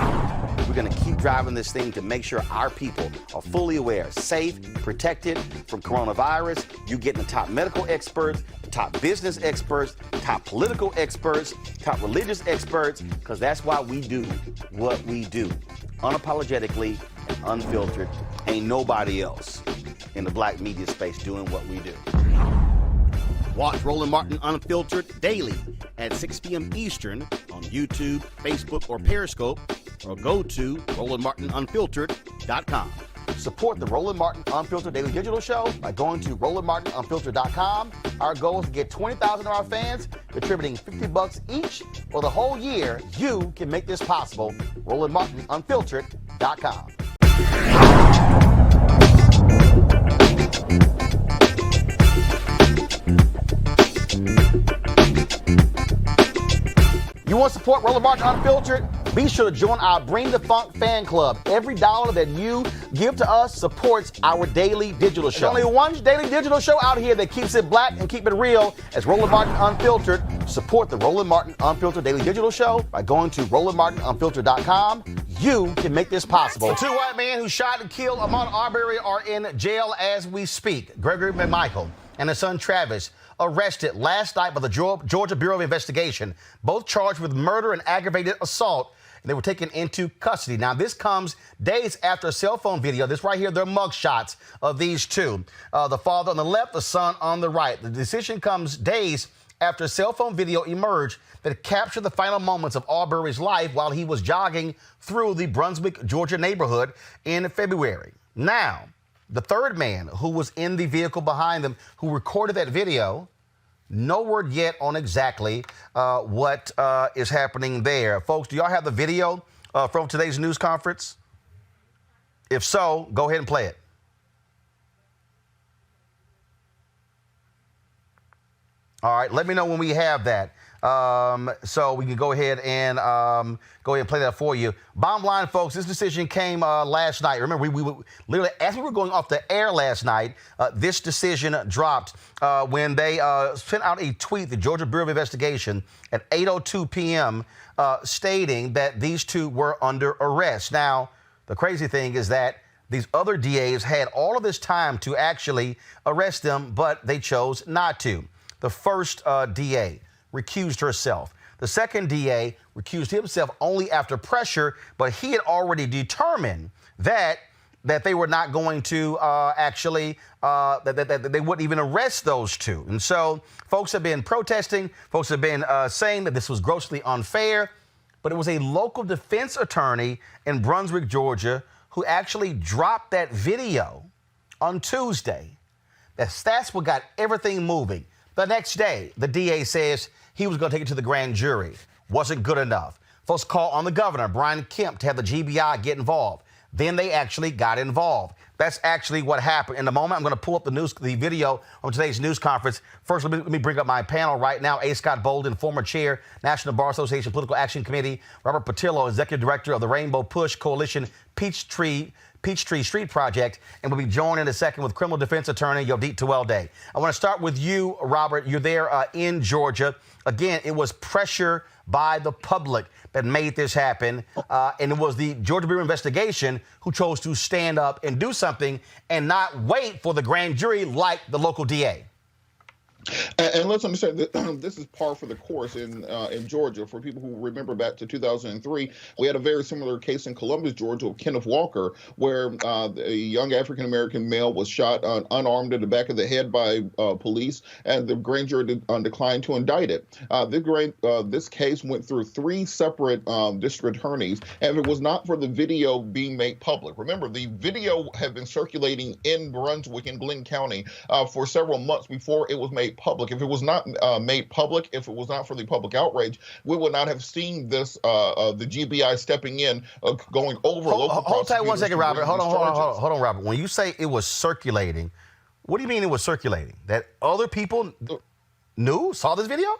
We're going to keep driving this thing to make sure our people are fully aware, safe, protected from coronavirus. You getting the top medical experts, top business experts, top political experts, top religious experts, because that's why we do what we do. Unapologetically and unfiltered. Ain't nobody else in the black media space doing what we do. Watch Roland Martin Unfiltered daily at 6 p.m. Eastern on YouTube, Facebook, or Periscope, or go to RolandMartinUnfiltered.com. Support the Roland Martin Unfiltered Daily Digital Show by going to RolandMartinUnfiltered.com. Our goal is to get 20,000 of our fans contributing $50 each for the whole year. You can make this possible. RolandMartinUnfiltered.com. You want to support Roland Martin Unfiltered? Be sure to join our Bring the Funk fan club. Every dollar that you give to us supports our daily digital show. There's only one daily digital show out here that keeps it black and keep it real as Roland Martin Unfiltered. Support the Roland Martin Unfiltered Daily Digital Show by going to RolandMartinUnfiltered.com. You can make this possible. The two white men who shot and killed Ahmaud Arbery are in jail as we speak. Gregory McMichael and his son Travis arrested last night by the Georgia Bureau of Investigation, both charged with murder and aggravated assault. And they were taken into custody. Now, this comes days after a cell phone video. This right here, they're mug shots of these two. The father on the left, the son on the right. The decision comes days after a cell phone video emerged that captured the final moments of Arbery's life while he was jogging through the Brunswick, Georgia neighborhood in February. Now, the third man who was in the vehicle behind them who recorded that video, no word yet on exactly what is happening there. Folks, do y'all have the video from today's news conference? If so, go ahead and play it. All right, let me know when we have that. So we can go ahead and play that for you. Bottom line, folks, this decision came last night. Remember, we literally, as we were going off the air last night, this decision dropped when they sent out a tweet, the Georgia Bureau of Investigation, at 8:02 p.m., stating that these two were under arrest. Now, the crazy thing is that these other DAs had all of this time to actually arrest them, but they chose not to. The first DA recused herself. The second DA recused himself only after pressure, but he had already determined that they were not going to that they wouldn't even arrest those two. And so folks have been protesting. Folks have been saying that this was grossly unfair. But it was a local defense attorney in Brunswick, Georgia, who actually dropped that video on Tuesday. That's what got everything moving. The next day, the DA says he was going to take it to the grand jury. Wasn't good enough. Folks called on the governor, Brian Kemp, to have the GBI get involved. Then they actually got involved. That's actually what happened. In a moment, I'm going to pull up the video on today's news conference. First, let me bring up my panel right now. A. Scott Bolden, former chair, National Bar Association Political Action Committee. Robert Patillo, executive director of the Rainbow Push Coalition Peachtree Street Project, and we'll be joined in a second with criminal defense attorney Yodit Tuwelde. I want to start with you, Robert. You're there in Georgia. Again, it was pressure by the public that made this happen, and it was the Georgia Bureau of Investigation who chose to stand up and do something and not wait for the grand jury like the local DA. And let's understand that this is par for the course in Georgia. For people who remember back to 2003, we had a very similar case in Columbus, Georgia, of Kenneth Walker, where a young African-American male was shot unarmed in the back of the head by police, and the grand jury declined to indict it. This case went through 3 separate district attorneys, and if it was not for the video being made public, remember, the video had been circulating in Brunswick and Glenn County for several months before it was made public. If it was not made public, if it was not for the public outrage, we would not have seen this, the GBI stepping in, going over local prosecutors. Hold tight 1 second, Robert. Hold on, Robert. When you say it was circulating, what do you mean it was circulating? That other people saw this video?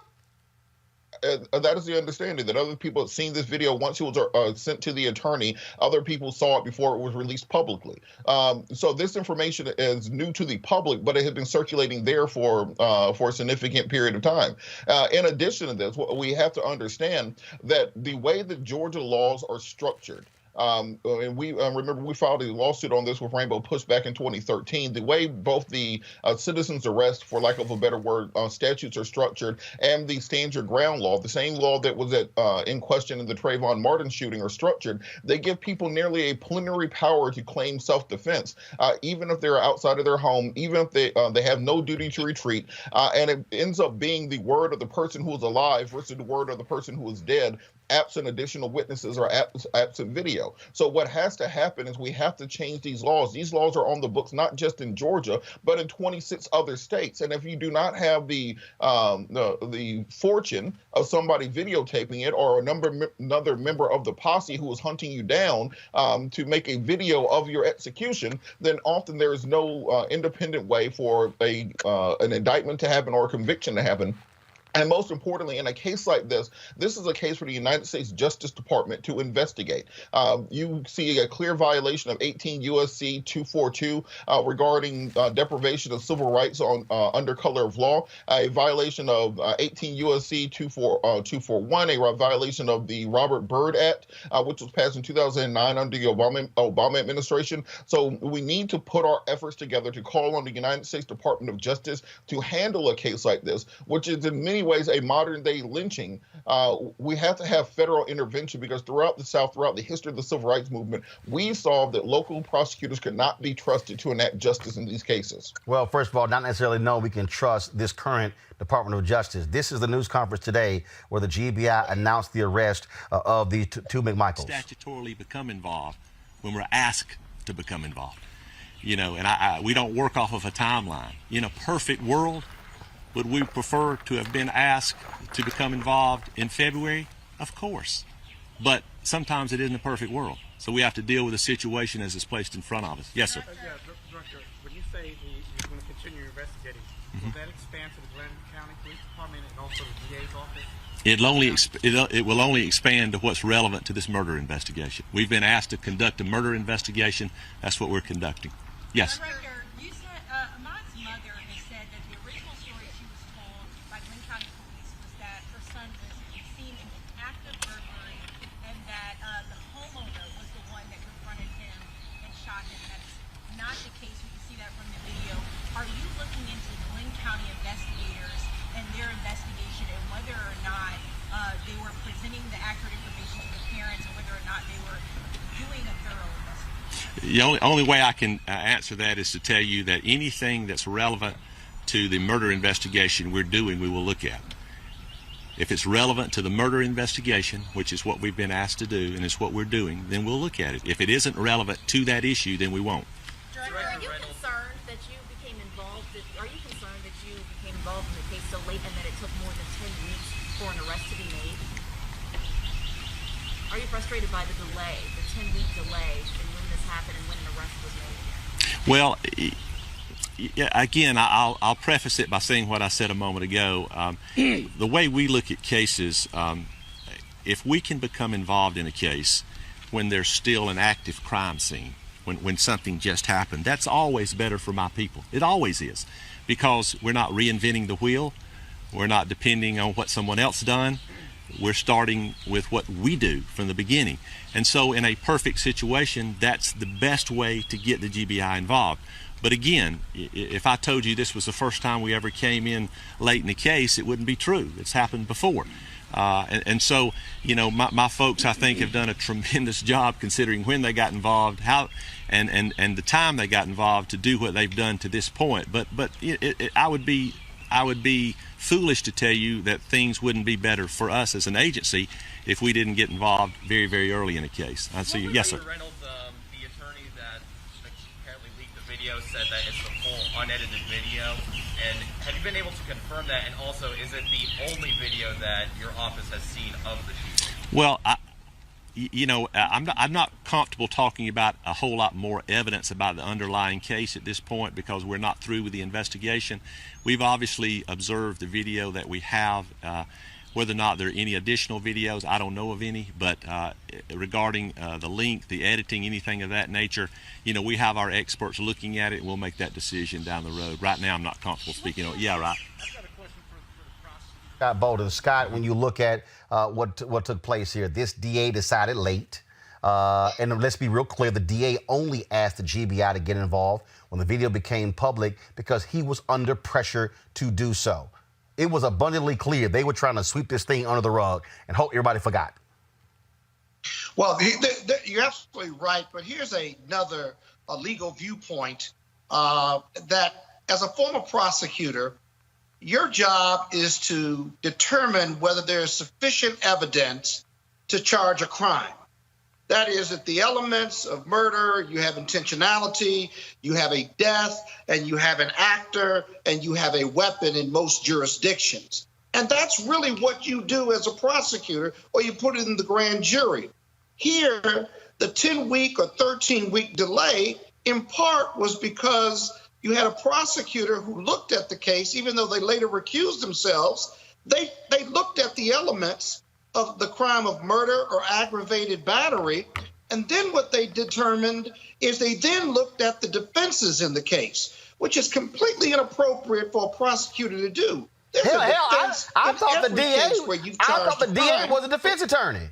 That is the understanding, that other people had seen this video once it was sent to the attorney. Other people saw it before it was released publicly. So this information is new to the public, but it had been circulating there for a significant period of time. In addition to this, we have to understand that the way that Georgia laws are structured, and we remember we filed a lawsuit on this with Rainbow Push back in 2013. The way both the citizens arrest, for lack of a better word, statutes are structured, and the stand your ground law, the same law that was in question in the Trayvon Martin shooting, are structured. They give people nearly a plenary power to claim self-defense, even if they're outside of their home, even if they have no duty to retreat, and it ends up being the word of the person who is alive versus the word of the person who is dead, absent additional witnesses or absent video. video. So what has to happen is we have to change these laws. These laws are on the books, not just in Georgia, but in 26 other states. And if you do not have the fortune of somebody videotaping it, or another member of the posse who is hunting you down to make a video of your execution, then often there is no independent way for an indictment to happen or a conviction to happen. And most importantly, in a case like this is a case for the United States Justice Department to investigate. You see a clear violation of 18 U.S.C. 242 regarding deprivation of civil rights under color of law, a violation of 18 U.S.C. 241, a violation of the Robert Byrd Act, which was passed in 2009 under the Obama administration. So we need to put our efforts together to call on the United States Department of Justice to handle a case like this, which is in many ways a modern day lynching. We have to have federal intervention, because throughout the South, throughout the history of the civil rights movement, we saw that local prosecutors could not be trusted to enact justice in these cases. Well, first of all, not necessarily no, we can trust this current Department of Justice. This is the news conference today where the GBI announced the arrest of the two McMichaels. Statutorily become involved when we're asked to become involved. And we don't work off of a timeline. In a perfect world, would we prefer to have been asked to become involved in February? Of course. But sometimes it isn't a perfect world. So we have to deal with the situation as it's placed in front of us. Yes, sir. Director, when you say you're going to continue investigating, will that expand to the Glenn County Police Department and also the DA's office? It will only expand to what's relevant to this murder investigation. We've been asked to conduct a murder investigation. That's what we're conducting. Yes. Director, you said Ahmaud's mother has said that the original story she was told by Glenn County Police was that her son was seen in an act of burglary, and that the homeowner was the one that confronted him and shot him. That's not the case. We can see that from the video. Are you looking into Glenn County investigators and their investigation, and whether or not they were presenting the accurate information to the parents, and whether or not they were doing a thorough investigation? The only way I can answer that is to tell you that anything that's relevant to the murder investigation we're doing, we will look at. If it's relevant to the murder investigation, which is what we've been asked to do and is what we're doing, then we'll look at it. If it isn't relevant to that issue, then we won't. Director, are you concerned that you became involved? Are you concerned that you became involved in the case so late and that it took more than 10 weeks for an arrest to be made? Are you frustrated by the delay, the 10-week delay, in when this happened and when an arrest was made? Well, again, I'll preface it by saying what I said a moment ago. The way we look at cases, if we can become involved in a case when there's still an active crime scene, when something just happened, that's always better for my people. It always is, because we're not reinventing the wheel. We're not depending on what someone else done. We're starting with what we do from the beginning. And so in a perfect situation, that's the best way to get the GBI involved. But again, if I told you this was the first time we ever came in late in the case, it wouldn't be true. It's happened before. And so, my folks, I think, have done a tremendous job considering when they got involved, how, and the time they got involved to do what they've done to this point. But I would be foolish to tell you that things wouldn't be better for us as an agency if we didn't get involved very, very early in a case. I see you. Yes, sir. Reynolds, the attorney that apparently leaked the video, said that it's the full unedited video. And have you been able to confirm that? And also, is it the only video that your office has seen of the shooting? Well, I'm not comfortable talking about a whole lot more evidence about the underlying case at this point, because we're not through with the investigation. We've obviously observed the video that we have. Whether or not there are any additional videos, I don't know of any. But regarding the link, the editing, anything of that nature, we have our experts looking at it, and we'll make that decision down the road. Right now, I'm not comfortable speaking on it. Yeah, right. I've got a question for the prosecutor. Scott Bolden. Scott, when you look at what took place here, this DA decided late. And let's be real clear, the DA only asked the GBI to get involved when the video became public because he was under pressure to do so. It was abundantly clear they were trying to sweep this thing under the rug and hope everybody forgot. Well, you're absolutely right, but here's another legal viewpoint that as a former prosecutor, your job is to determine whether there is sufficient evidence to charge a crime. That is, that the elements of murder, you have intentionality, you have a death, and you have an actor, and you have a weapon in most jurisdictions. And that's really what you do as a prosecutor, or you put it in the grand jury. Here, the 10-week or 13-week delay, in part, was because you had a prosecutor who looked at the case, even though they later recused themselves. They looked at the elements of the crime of murder or aggravated battery, and then what they determined is they then looked at the defenses in the case, which is completely inappropriate for a prosecutor to do. I thought the DA was a defense attorney.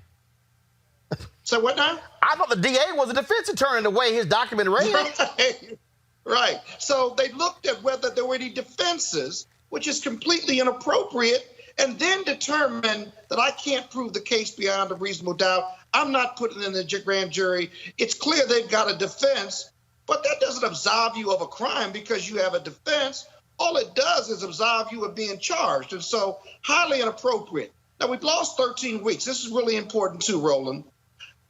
So what now? I thought the DA was a defense attorney the way his document read. Right. So they looked at whether there were any defenses, which is completely inappropriate, and then determined that I can't prove the case beyond a reasonable doubt. I'm not putting it in the grand jury. It's clear they've got a defense, but that doesn't absolve you of a crime because you have a defense. All it does is absolve you of being charged, and so highly inappropriate. Now, we've lost 13 weeks. This is really important too, Roland.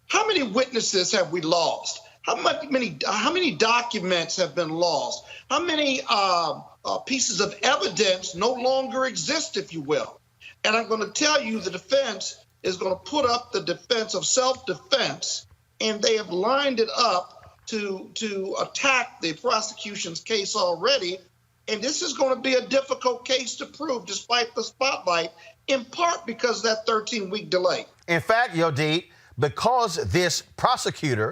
How many witnesses have we lost? How many documents have been lost? How many pieces of evidence no longer exist, if you will? And I'm going to tell you the defense is going to put up the defense of self-defense, and they have lined it up to attack the prosecution's case already. And this is going to be a difficult case to prove despite the spotlight, in part because of that 13-week delay. In fact, Yodit, because this prosecutor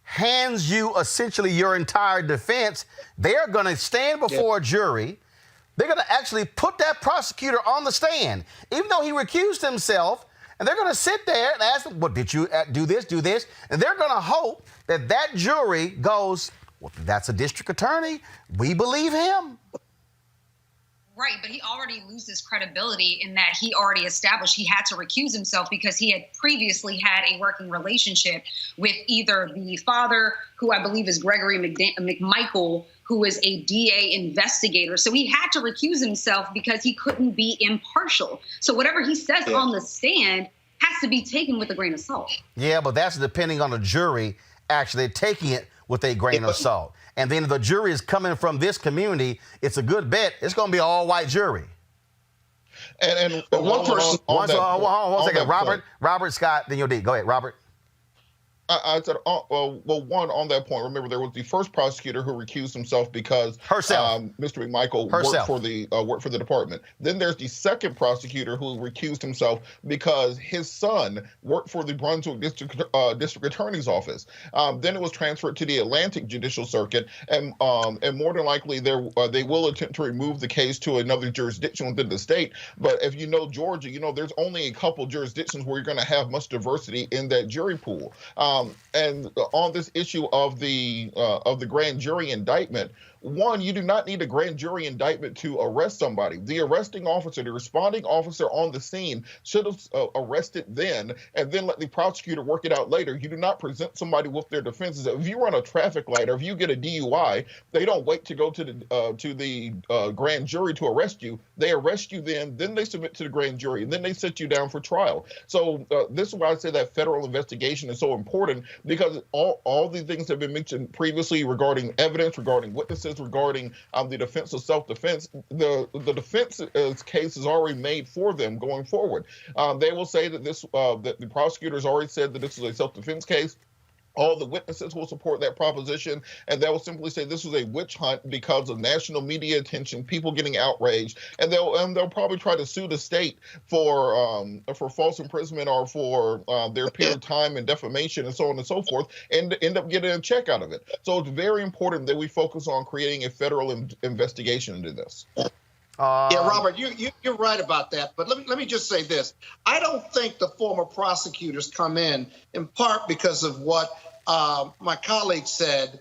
hands you essentially your entire defense, they're going to stand before a jury. They're going to actually put that prosecutor on the stand, even though he recused himself, and they're going to sit there and ask him, well, did you do this, do this? And they're going to hope that that jury goes, well, that's a district attorney. We believe him. Right, but he already loses credibility in that he already established he had to recuse himself because he had previously had a working relationship with either the father, who I believe is Gregory McMichael, who is a DA investigator. So he had to recuse himself because he couldn't be impartial. So whatever he says on the stand has to be taken with a grain of salt. Yeah, but that's depending on the jury actually taking it with a grain of salt. And then if the jury is coming from this community, it's a good bet it's going to be an all-white jury. And one person. One second. Robert Scott, then Yodit. Go ahead, Robert. I said, one, on that point, remember there was the first prosecutor who recused himself because Mr. McMichael worked for the department. Then there's the second prosecutor who recused himself because his son worked for the Brunswick District Attorney's Office. Then it was transferred to the Atlantic Judicial Circuit, and more than likely they will attempt to remove the case to another jurisdiction within the state. But if you know Georgia, you know there's only a couple jurisdictions where you're going to have much diversity in that jury pool. And on this issue of the grand jury indictment, one, you do not need a grand jury indictment to arrest somebody. The arresting officer, the responding officer on the scene should have arrested then and then let the prosecutor work it out later. You do not present somebody with their defenses. If you run a traffic light or if you get a DUI, they don't wait to go to the grand jury to arrest you. They arrest you then they submit to the grand jury, and then they set you down for trial. So this is why I say that federal investigation is so important, because all the things that have been mentioned previously regarding evidence, regarding witnesses, regarding the defense of self-defense, the defense case is already made for them going forward. They will say that that the prosecutors already said that this is a self-defense case. All the witnesses will support that proposition, and they will simply say this was a witch hunt because of national media attention, people getting outraged, and they'll probably try to sue the state for false imprisonment or for their period of time and defamation and so on and so forth, and end up getting a check out of it. So it's very important that we focus on creating a federal investigation into this. Yeah, Robert, you're right about that. But let me just say this. I don't think the former prosecutors come in part because of what my colleague said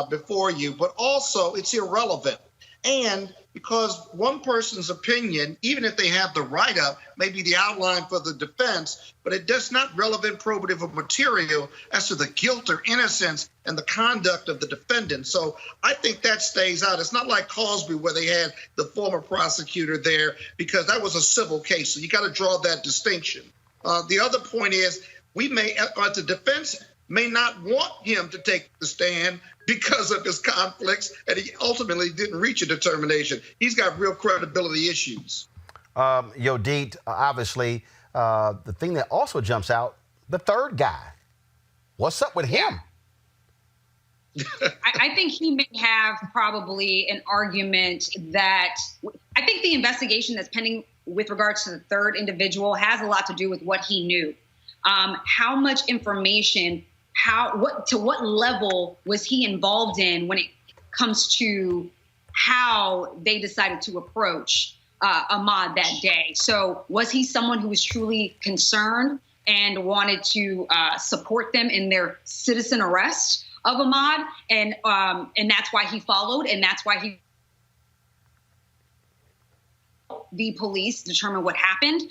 before you, but also it's irrelevant. And because one person's opinion, even if they have the write-up, may be the outline for the defense, but it does not relevant probative of material as to the guilt or innocence and the conduct of the defendant. So I think that stays out. It's not like Cosby where they had the former prosecutor there, because that was a civil case. So you got to draw that distinction. The other point is we may, as a defense, may not want him to take the stand because of his conflicts, and he ultimately didn't reach a determination. He's got real credibility issues. Deet, obviously, the thing that also jumps out, the third guy. What's up with him? I think he may have probably an argument that I think the investigation that's pending with regards to the third individual has a lot to do with what he knew. How much information, to what level was he involved in when it comes to how they decided to approach Ahmaud that day? So was he someone who was truly concerned and wanted to support them in their citizen arrest of Ahmaud, and that's why he followed, and that's why the police determined what happened,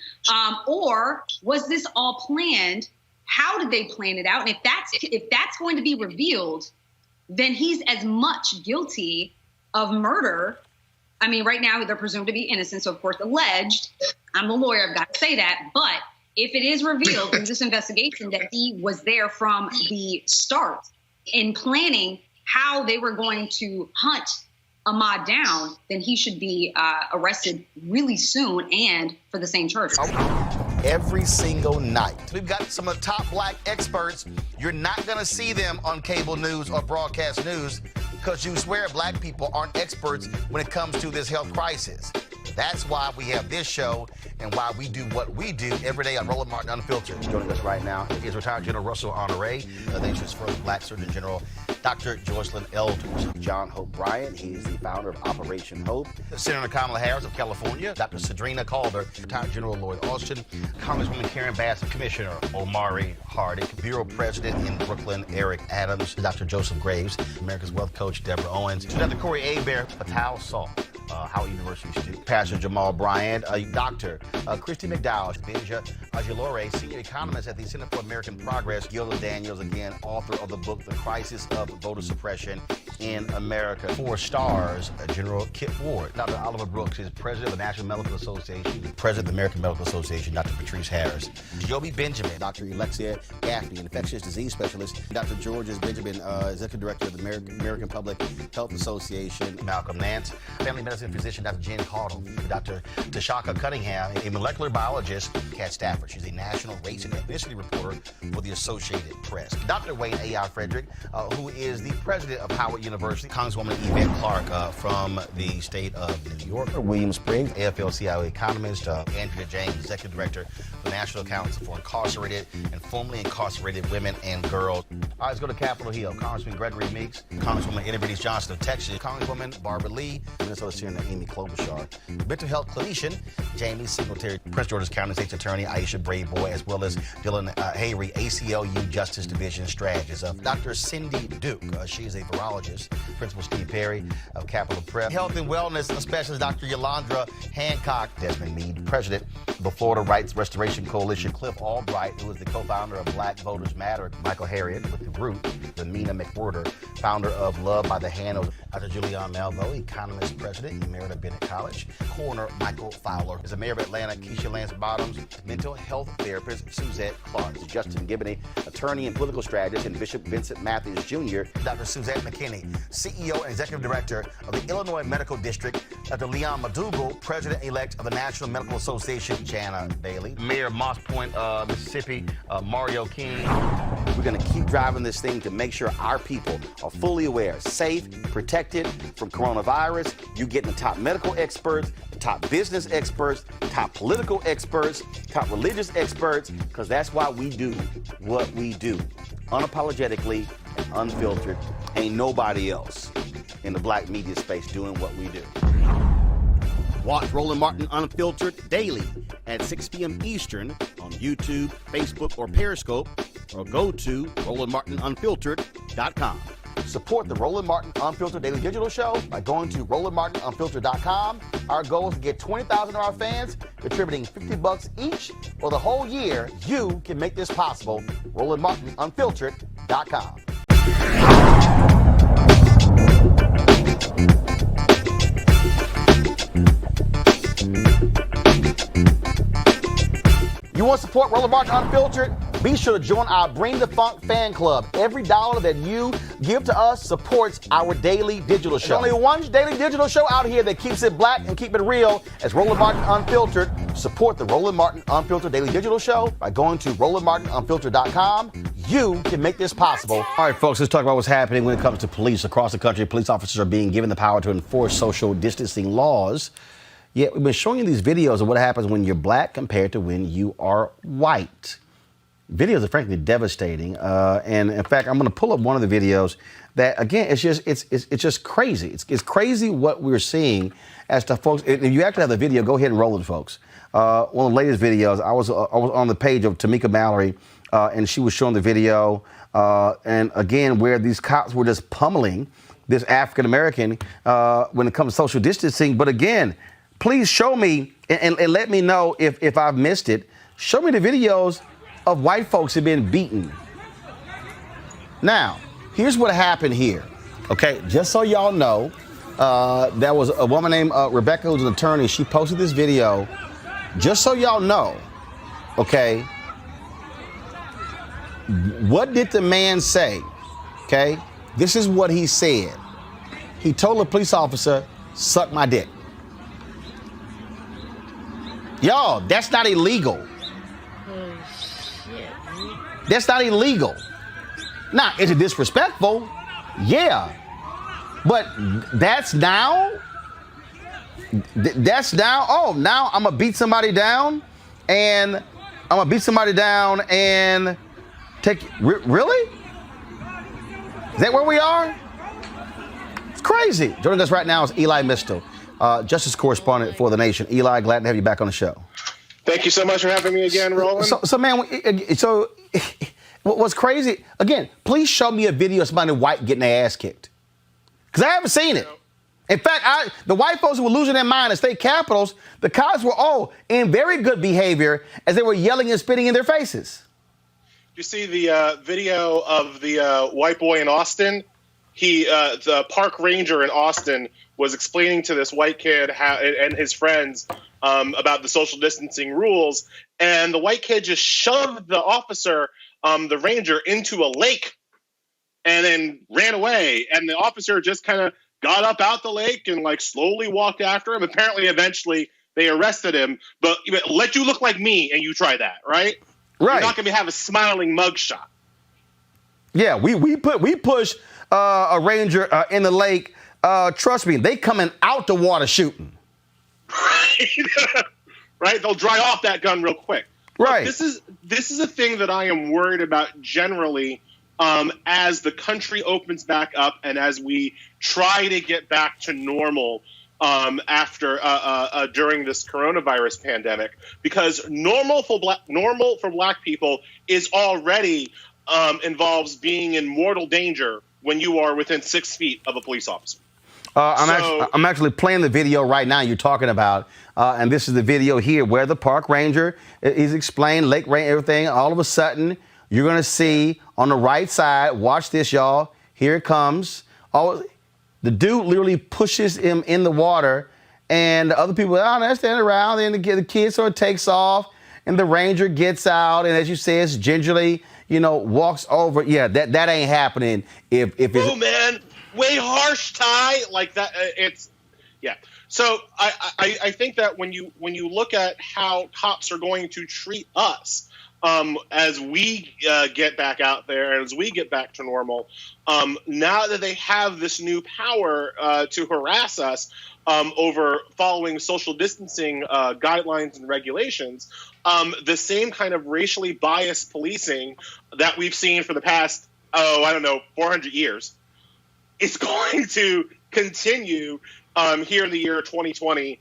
or was this all planned? How did they plan it out? And if that's going to be revealed, then he's as much guilty of murder. I mean, right now they're presumed to be innocent, so of course alleged. I'm a lawyer, I've got to say that, but if it is revealed in this investigation that he was there from the start in planning how they were going to hunt Ahmaud down, then he should be arrested really soon and for the same charge. Every single night. We've got some of the top black experts. You're not going to see them on cable news or broadcast news because you swear black people aren't experts when it comes to this health crisis. That's why we have this show and why we do what we do every day on Roland Martin Unfiltered. Joining us right now is retired General Russell Honore, the nation's first black Surgeon General, Dr. Joycelyn Elders. John Hope Bryant, he's the founder of Operation Hope. Senator Kamala Harris of California, Dr. Sadrina Calder, retired General Lloyd Austin, Congresswoman Karen Bass, Commissioner Omari Hardick, Bureau President in Brooklyn, Eric Adams, Dr. Joseph Graves, America's Wealth Coach, Deborah Owens, Dr. Corey Abear, Patal Salt, Howard University student, Pastor Jamal Bryant, Dr. Christy McDowell, Benja Ajilore, senior economist at the Center for American Progress, Gilda Daniels, again, author of the book, The Crisis of Voter Suppression in America. 4 stars, General Kip Ward. Dr. Oliver Brooks is president of the National Medical Association, president of the American Medical Association, Dr. Patrice Harris. Joby Benjamin, Dr. Alexia Gaffney, infectious disease specialist, Dr. Georges Benjamin, executive director of the American Public Health Association, Malcolm Nance, family medicine physician, Dr. Jen Caudle, Dr. Tashaka Cunningham, a molecular biologist, Kat Stafford. She's a national race and ethnicity reporter for the Associated Press. Dr. Wayne A.I. Frederick, who is the president of Howard University, Congresswoman Yvette Clarke from the state of New York, William Spriggs, AFL-CIO economist, Andrea James, executive director of the National Council for Incarcerated and Formerly Incarcerated Women and Girls. All right, let's go to Capitol Hill. Congressman Gregory Meeks, Congresswoman Eddie Johnson of Texas, Congresswoman Barbara Lee, Minnesota Senator Amy Klobuchar, mental health clinician Jamie Singletary, Prince George's County State's Attorney Aisha Brayboy, as well as Dylan Hayrie, ACLU Justice Division strategist. Dr. Cindy Duke, she is a virologist. Principal Steve Perry of Capitol Prep. Health and wellness specialist Dr. Yolandra Hancock. Desmond Meade, president of the Florida Rights Restoration Coalition. Cliff Albright, who is the co-founder of Black Voters Matter. Michael Harriet with The Root. Mina McWhorter, founder of Love by the Hand. Dr. Julianne Malvo, economist, president, Emerita Bennett College. Coroner Michael Fowler is the mayor of Atlanta. Keisha Lance Bottoms, mental health therapist Suzette Clark. Justin Gibney, attorney and political strategist, and Bishop Vincent Matthews Jr. Dr. Suzette McKinney, CEO and executive director of the Illinois Medical District. Dr. Leon Madugal, president-elect of the National Medical Association. Jana Bailey, mayor of Moss Point, Mississippi, Mario King. We're going to keep driving this thing to make sure our people are fully aware, safe, protected from coronavirus. You're getting the top medical experts, the top business experts, top political experts, top religious experts, because that's why we do what we do. Unapologetically and unfiltered. Ain't nobody else in the black media space doing what we do. Watch Roland Martin Unfiltered daily at 6 p.m. Eastern on YouTube, Facebook, or Periscope, or go to RolandMartinUnfiltered.com. Support the Roland Martin Unfiltered Daily Digital Show by going to RolandMartinUnfiltered.com. Our goal is to get 20,000 of our fans contributing $50 each for the whole year. You can make this possible. RolandMartinUnfiltered.com. You want to support Roland Martin Unfiltered? Be sure to join our Bring the Funk fan club. Every dollar that you give to us supports our daily digital show. There's only one daily digital show out here that keeps it black and keep it real. As Roland Martin Unfiltered. Support the Roland Martin Unfiltered Daily Digital Show by going to RolandMartinUnfiltered.com. You can make this possible. All right, folks, let's talk about what's happening when it comes to police. Across the country, police officers are being given the power to enforce social distancing laws. Yet we've been showing you these videos of what happens when you're black compared to when you are white. Videos are frankly devastating. And in fact, I'm going to pull up one of the videos that, again, it's just crazy. It's crazy what we're seeing as to folks. If you actually have the video, go ahead and roll it, folks. One of the latest videos, I was on the page of Tamika Mallory, and she was showing the video. And again, where these cops were just pummeling this African American when it comes to social distancing. But again, please show me and let me know if I've missed it. Show me the videos of white folks have been beaten. Now, here's what happened here. Okay, just so y'all know, there was a woman named Rebecca, who's an attorney. She posted this video. Just so y'all know, okay, what did the man say? Okay, this is what he said. He told a police officer, "Suck my dick." Y'all, that's not illegal. That's not illegal. Now, is it disrespectful? Yeah. But that's now? Oh, now I'm going to beat somebody down and take, really? Is that where we are? It's crazy. Joining us right now is Eli Mistel, Justice Correspondent for The Nation. Eli, glad to have you back on the show. Thank you so much for having me again, Roland. So man, what's crazy, again, please show me a video of somebody white getting their ass kicked. Because I haven't seen it. In fact, the white folks who were losing their mind in state capitals, the cops were all in very good behavior as they were yelling and spitting in their faces. You see the video of the white boy in Austin? The park ranger in Austin was explaining to this white kid and his friends about the social distancing rules, and the white kid just shoved the officer, the ranger, into a lake and then ran away. And the officer just kind of got up out the lake and like slowly walked after him. Apparently, eventually they arrested him, but let you look like me and you try that, right? Right. You're not going to have a smiling mugshot. Yeah, we push a ranger in the lake. Trust me, they coming out the water shooting. Right? They'll dry off that gun real quick. Right. Look, this is a thing that I am worried about generally as the country opens back up and as we try to get back to normal after during this coronavirus pandemic, because normal for black people is already involves being in mortal danger when you are within 6 feet of a police officer. I'm actually playing the video right now you're talking about, and this is the video here where the park ranger is explaining lake rain, everything. All of a sudden, you're going to see on the right side, watch this, y'all. Here it comes. The dude literally pushes him in the water, and the other people, they're standing around, and the kid sort of takes off, and the ranger gets out, and as you say, it's gingerly, walks over. Yeah, that ain't happening if it's... Oh, man. Way harsh, Ty, like that. Yeah. So I think that when you look at how cops are going to treat us as we get back out there and as we get back to normal, now that they have this new power to harass us over following social distancing guidelines and regulations, the same kind of racially biased policing that we've seen for the past 400 years. It's going to continue here in the year 2020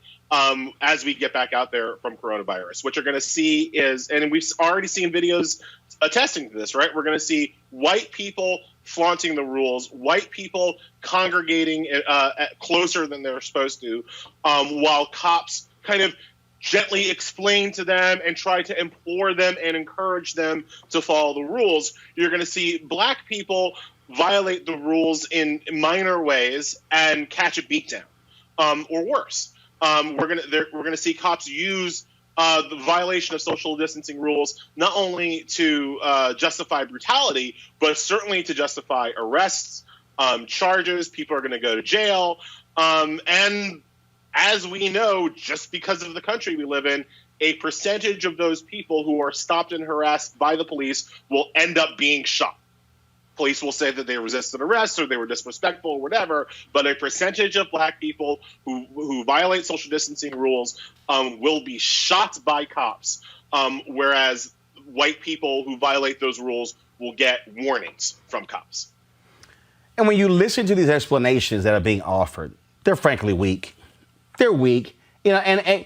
as we get back out there from coronavirus. What you're going to see is, and we've already seen videos attesting to this, right? We're going to see white people flaunting the rules, white people congregating closer than they're supposed to, while cops kind of gently explain to them and try to implore them and encourage them to follow the rules. You're going to see black people violate the rules in minor ways and catch a beatdown, or worse. We're gonna see cops use the violation of social distancing rules, not only to justify brutality, but certainly to justify arrests, charges. People are going to go to jail. And as we know, just because of the country we live in, a percentage of those people who are stopped and harassed by the police will end up being shot. Police will say that they resisted arrest or they were disrespectful or whatever, but a percentage of black people who violate social distancing rules will be shot by cops, whereas white people who violate those rules will get warnings from cops. And when you listen to these explanations that are being offered, they're frankly weak. They're weak. And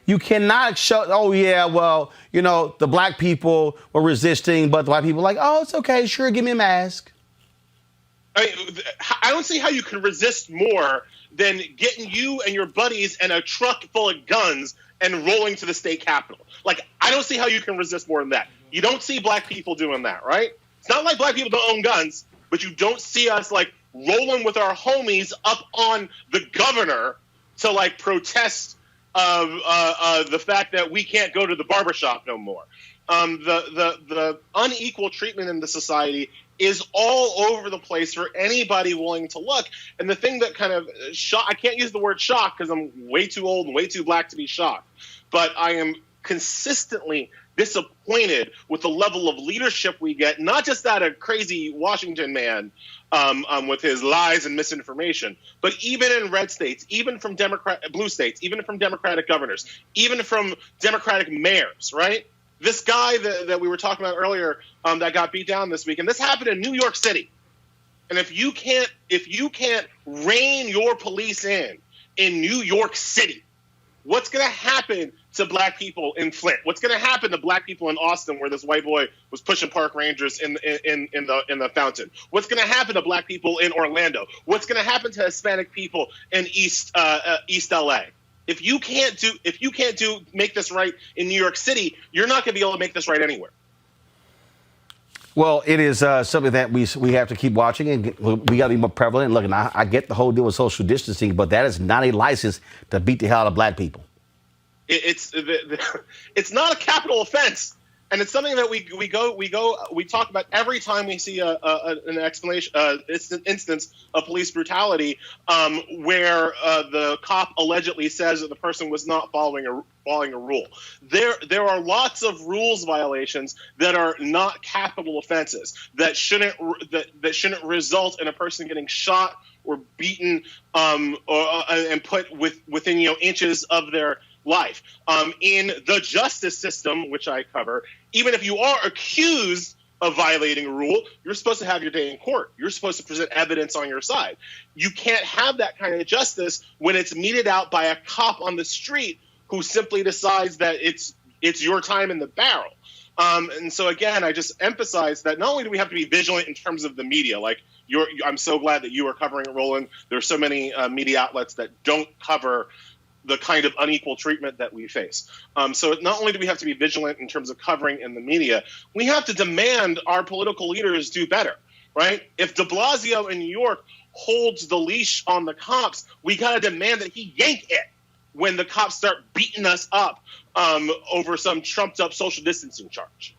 you cannot show, oh, yeah, well, the black people were resisting, but the white people are like, oh, it's okay, sure, give me a mask. I don't see how you can resist more than getting you and your buddies in a truck full of guns and rolling to the state capitol. I don't see how you can resist more than that. You don't see black people doing that, right? It's not like black people don't own guns, but you don't see us, rolling with our homies up on the governor to, protest the fact that we can't go to the barbershop no more. The unequal treatment in the society is all over the place for anybody willing to look. And the thing that kind of I can't use the word shock because I'm way too old and way too black to be shocked, but I am consistently disappointed with the level of leadership we get, not just that of crazy Washington man with his lies and misinformation, but even in red states, even from blue states, even from Democratic governors, even from Democratic mayors, right? This guy that we were talking about earlier that got beat down this week, and this happened in New York City. And if you can't rein your police in New York City, what's going to happen to black people in Flint? What's going to happen to black people in Austin, where this white boy was pushing park rangers in the fountain? What's going to happen to black people in Orlando? What's going to happen to Hispanic people in East LA? If you can't make this right in New York City, you're not going to be able to make this right anywhere. Well, it is something that we have to keep watching, and we got to be more prevalent. Look, and I get the whole deal with social distancing, but that is not a license to beat the hell out of black people. It's not a capital offense, and it's something that we talk about every time we see an explanation, instance of police brutality, where the cop allegedly says that the person was not following a rule. There are lots of rules violations that are not capital offenses that shouldn't result in a person getting shot or beaten and put within inches of their life. In the justice system, which I cover, even if you are accused of violating a rule, you're supposed to have your day in court. You're supposed to present evidence on your side. You can't have that kind of justice when it's meted out by a cop on the street who simply decides that it's your time in the barrel. And so again, I just emphasize that not only do we have to be vigilant in terms of the media, I'm so glad that you are covering it, Roland. There's so many media outlets that don't cover the kind of unequal treatment that we face. So not only do we have to be vigilant in terms of covering in the media, we have to demand our political leaders do better, right? If de Blasio in New York holds the leash on the cops, we got to demand that he yank it when the cops start beating us up over some trumped up social distancing charge.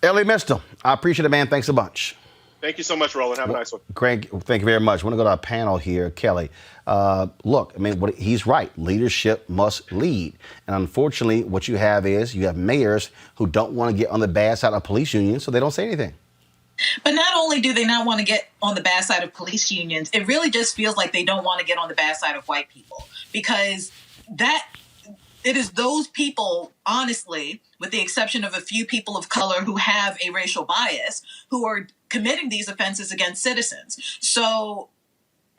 Ellie Mistel, I appreciate it, man. Thanks a bunch. Thank you so much, Roland. Have a nice one. Craig, thank you very much. I want to go to our panel here. Kelly, look, he's right. Leadership must lead. And unfortunately, what you have mayors who don't want to get on the bad side of police unions, so they don't say anything. But not only do they not want to get on the bad side of police unions, it really just feels like they don't want to get on the bad side of white people, because it is those people, honestly, with the exception of a few people of color who have a racial bias, who are committing these offenses against citizens. So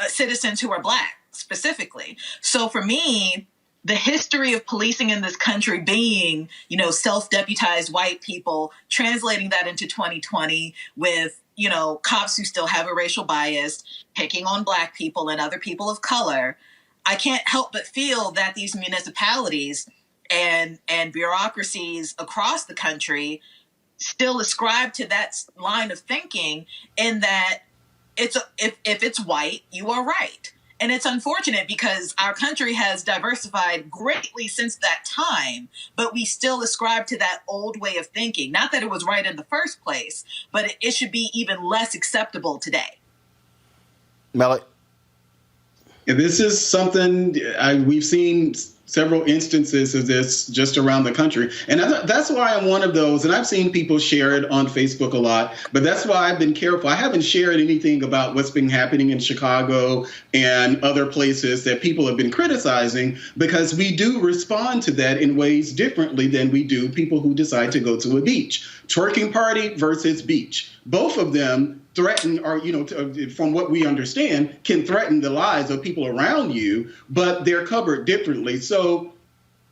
citizens who are black specifically. So for me, the history of policing in this country being, self-deputized white people, translating that into 2020 with, cops who still have a racial bias, picking on black people and other people of color, I can't help but feel that these municipalities and bureaucracies across the country still ascribe to that line of thinking, in that if it's white, you are right. And it's unfortunate because our country has diversified greatly since that time, but we still ascribe to that old way of thinking. Not that it was right in the first place, but it should be even less acceptable today. Melly? This is something we've seen several instances of this just around the country. And that's why I'm one of those, and I've seen people share it on Facebook a lot, but that's why I've been careful. I haven't shared anything about what's been happening in Chicago and other places that people have been criticizing, because we do respond to that in ways differently than we do people who decide to go to a beach. Twerking party versus beach. Both of them threaten, or, from what we understand, can threaten the lives of people around you, but they're covered differently. So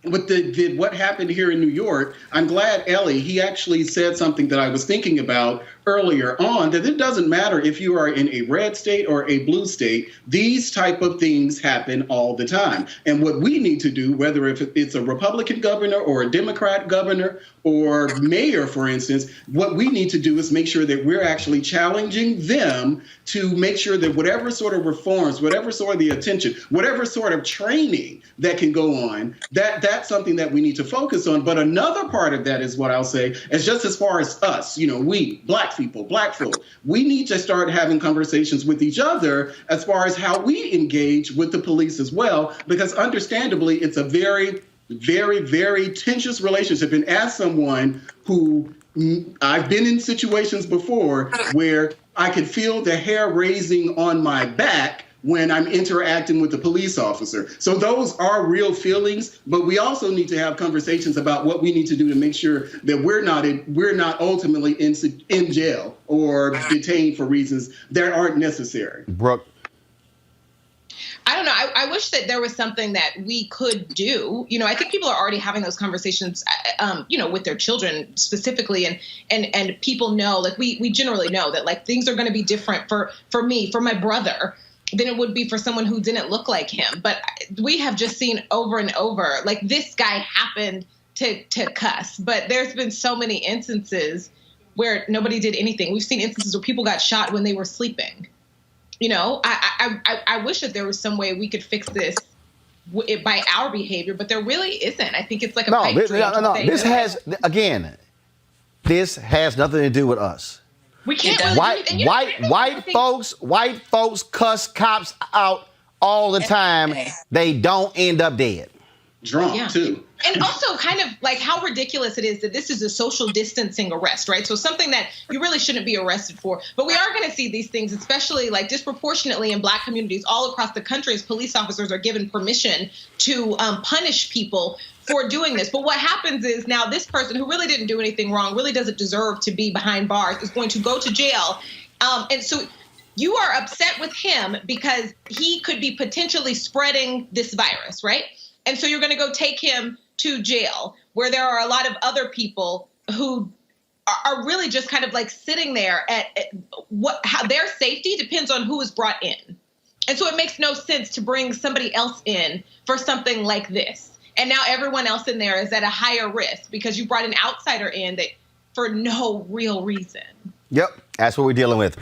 with what happened here in New York, I'm glad he actually said something that I was thinking about earlier on, that it doesn't matter if you are in a red state or a blue state, these type of things happen all the time. And what we need to do, whether if it's a Republican governor or a Democrat governor or mayor, for instance, what we need to do is make sure that we're actually challenging them to make sure that whatever sort of reforms, whatever sort of the attention, whatever sort of training that can go on, that's something that we need to focus on. But another part of that is what I'll say is just as far as us, we, black people, black folk, we need to start having conversations with each other as far as how we engage with the police as well, because understandably, it's a very, very, very tenuous relationship. And as someone who I've been in situations before where I could feel the hair raising on my back when I'm interacting with the police officer. So those are real feelings, but we also need to have conversations about what we need to do to make sure that we're not ultimately in jail or detained for reasons that aren't necessary. Brooke? I don't know. I wish that there was something that we could do. I think people are already having those conversations, with their children specifically. And people know, like we generally know that like things are going to be different for me, for my brother, than it would be for someone who didn't look like him. But we have just seen over and over, like this guy happened to cuss, but there's been so many instances where nobody did anything. We've seen instances where people got shot when they were sleeping. I wish that there was some way we could fix this by our behavior, but there really isn't. I think it's like a pipe dream. No. This has nothing to do with us. We can't really white folks cuss cops out all the time. They don't end up dead. Drunk too. And also kind of like how ridiculous it is that this is a social distancing arrest, right? So something that you really shouldn't be arrested for. But we are going to see these things, especially like disproportionately in Black communities all across the country, as police officers are given permission to punish people for doing this. But what happens is now this person who really didn't do anything wrong, really doesn't deserve to be behind bars, is going to go to jail. And so you are upset with him because he could be potentially spreading this virus, right? And so you're going to go take him to jail, where there are a lot of other people who are really just kind of like sitting there at how their safety depends on who is brought in. And so it makes no sense to bring somebody else in for something like this. And now everyone else in there is at a higher risk because you brought an outsider in that for no real reason. Yep, that's what we're dealing with.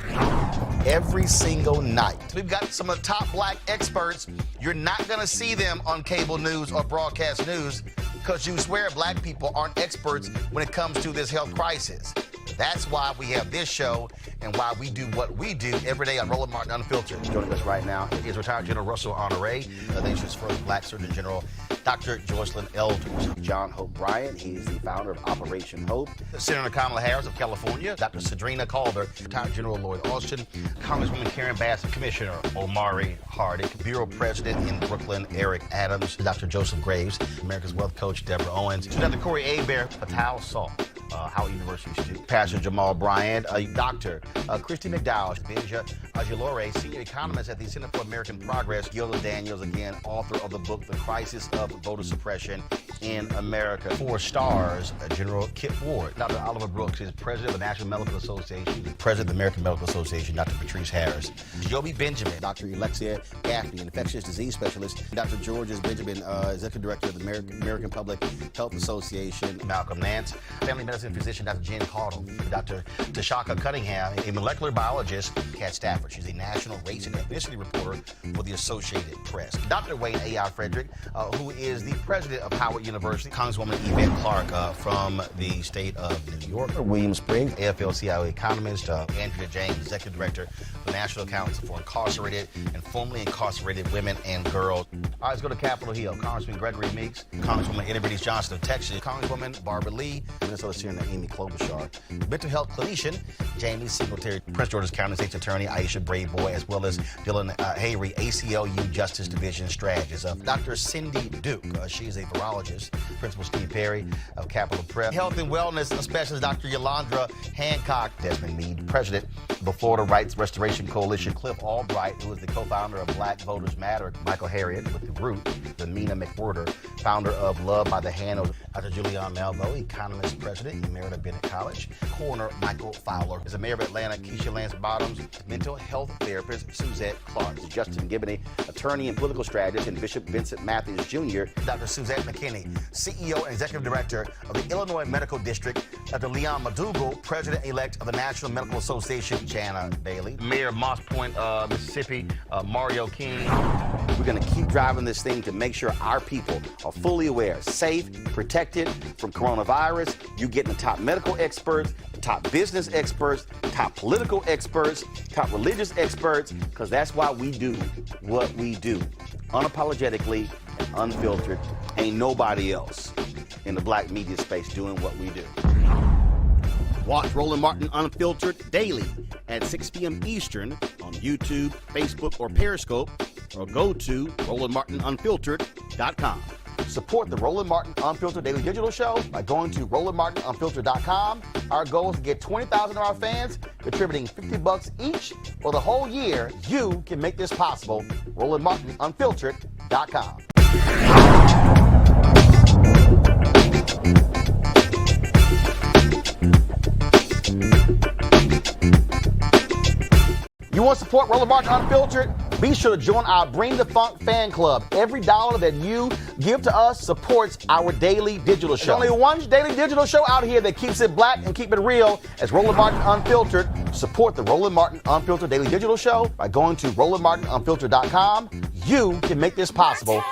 Every single night. We've got some of the top Black experts. You're not going to see them on cable news or broadcast news because you swear Black people aren't experts when it comes to this health crisis. That's why we have this show and why we do what we do every day on Roland Martin Unfiltered. Joining us right now is retired General Russell Honore, the nation's first Black Surgeon General, Dr. Joycelyn Elders. John Hope Bryant, he's the founder of Operation Hope. Senator Kamala Harris of California, Dr. Sadrina Calder, retired General Lloyd Austin, Congresswoman Karen Bass, Commissioner Omari Hardick, Bureau President in Brooklyn, Eric Adams, Dr. Joseph Graves, America's Wealth Coach, Deborah Owens, Dr. Corey Hebert, Patel Salt, Howard University student, Pastor Jamal Bryant, Dr. Christy McDowell, Benja Ajilore, senior economist at the Center for American Progress, Gilda Daniels, again, author of the book, The Crisis of Voter Suppression, in America. 4 stars, General Kip Ward. Dr. Oliver Brooks is president of the National Medical Association, president of the American Medical Association, Dr. Patrice Harris. Joby Benjamin, Dr. Alexia Gaffney, infectious disease specialist. Dr. Georges Benjamin, executive director of the American Public Health Association. Malcolm Nance, family medicine physician, Dr. Jen Cardle. Dr. Tashaka Cunningham, a molecular biologist. Kat Stafford, she's a national race and ethnicity reporter for the Associated Press. Dr. Wayne A.I. Frederick, who is the president of Howard University. Congresswoman Yvette Clarke from the state of New York. William Springs, AFL-CIO economist. Andrea James, executive director of the National Council for Incarcerated and Formerly Incarcerated Women and Girls. All right, let's go to Capitol Hill. Congressman Gregory Meeks, Congresswoman Eddie Bernice Johnson of Texas, Congresswoman Barbara Lee, Minnesota Senator Amy Klobuchar, mental health clinician Jamie Singletary, Prince George's County State's Attorney Aisha Brayboy, as well as Dylan Hayrie, ACLU Justice Division strategist. Dr. Cindy Duke, she is a virologist. Principal Steve Perry of Capitol Prep. Health and wellness specialist Dr. Yolandra Hancock. Desmond Meade, president of the Florida Rights Restoration Coalition. Cliff Albright, who is the co-founder of Black Voters Matter. Michael Harriet with The Root. Lamina McWhorter, founder of Love by the Hand. Dr. Julianne Malvo, economist, president, Emerita Bennett College. Coroner Michael Fowler is the mayor of Atlanta. Keisha Lance Bottoms, mental health therapist Suzette Clark. Justin Gibney, attorney and political strategist, and Bishop Vincent Matthews Jr. Dr. Suzette McKinney, CEO and executive director of the Illinois Medical District. Dr. Leon Madugal, president-elect of the National Medical Association. Jana Bailey, mayor of Moss Point, Mississippi. Mario King. We're going to keep driving this thing to make sure our people are fully aware, safe, protected from coronavirus. You're getting the top medical experts, the top business experts, top political experts, top religious experts, because that's why we do what we do. Unapologetically and unfiltered. Ain't nobody else in the black media space doing what we do. Watch Roland Martin Unfiltered daily at 6 p.m. Eastern on YouTube, Facebook, or Periscope, or go to RolandMartinUnfiltered.com. Support the Roland Martin Unfiltered Daily Digital Show by going to RolandMartinUnfiltered.com. Our goal is to get 20,000 of our fans contributing $50 each for the whole year. You can make this possible. RolandMartinUnfiltered.com. You want to support Roland Martin Unfiltered? Be sure to join our Bring the Funk fan club. Every dollar that you give to us supports our daily digital show. There's only one daily digital show out here that keeps it black and keep it real as Roland Martin Unfiltered. Support the Roland Martin Unfiltered daily digital show by going to RolandMartinUnfiltered.com. You can make this possible.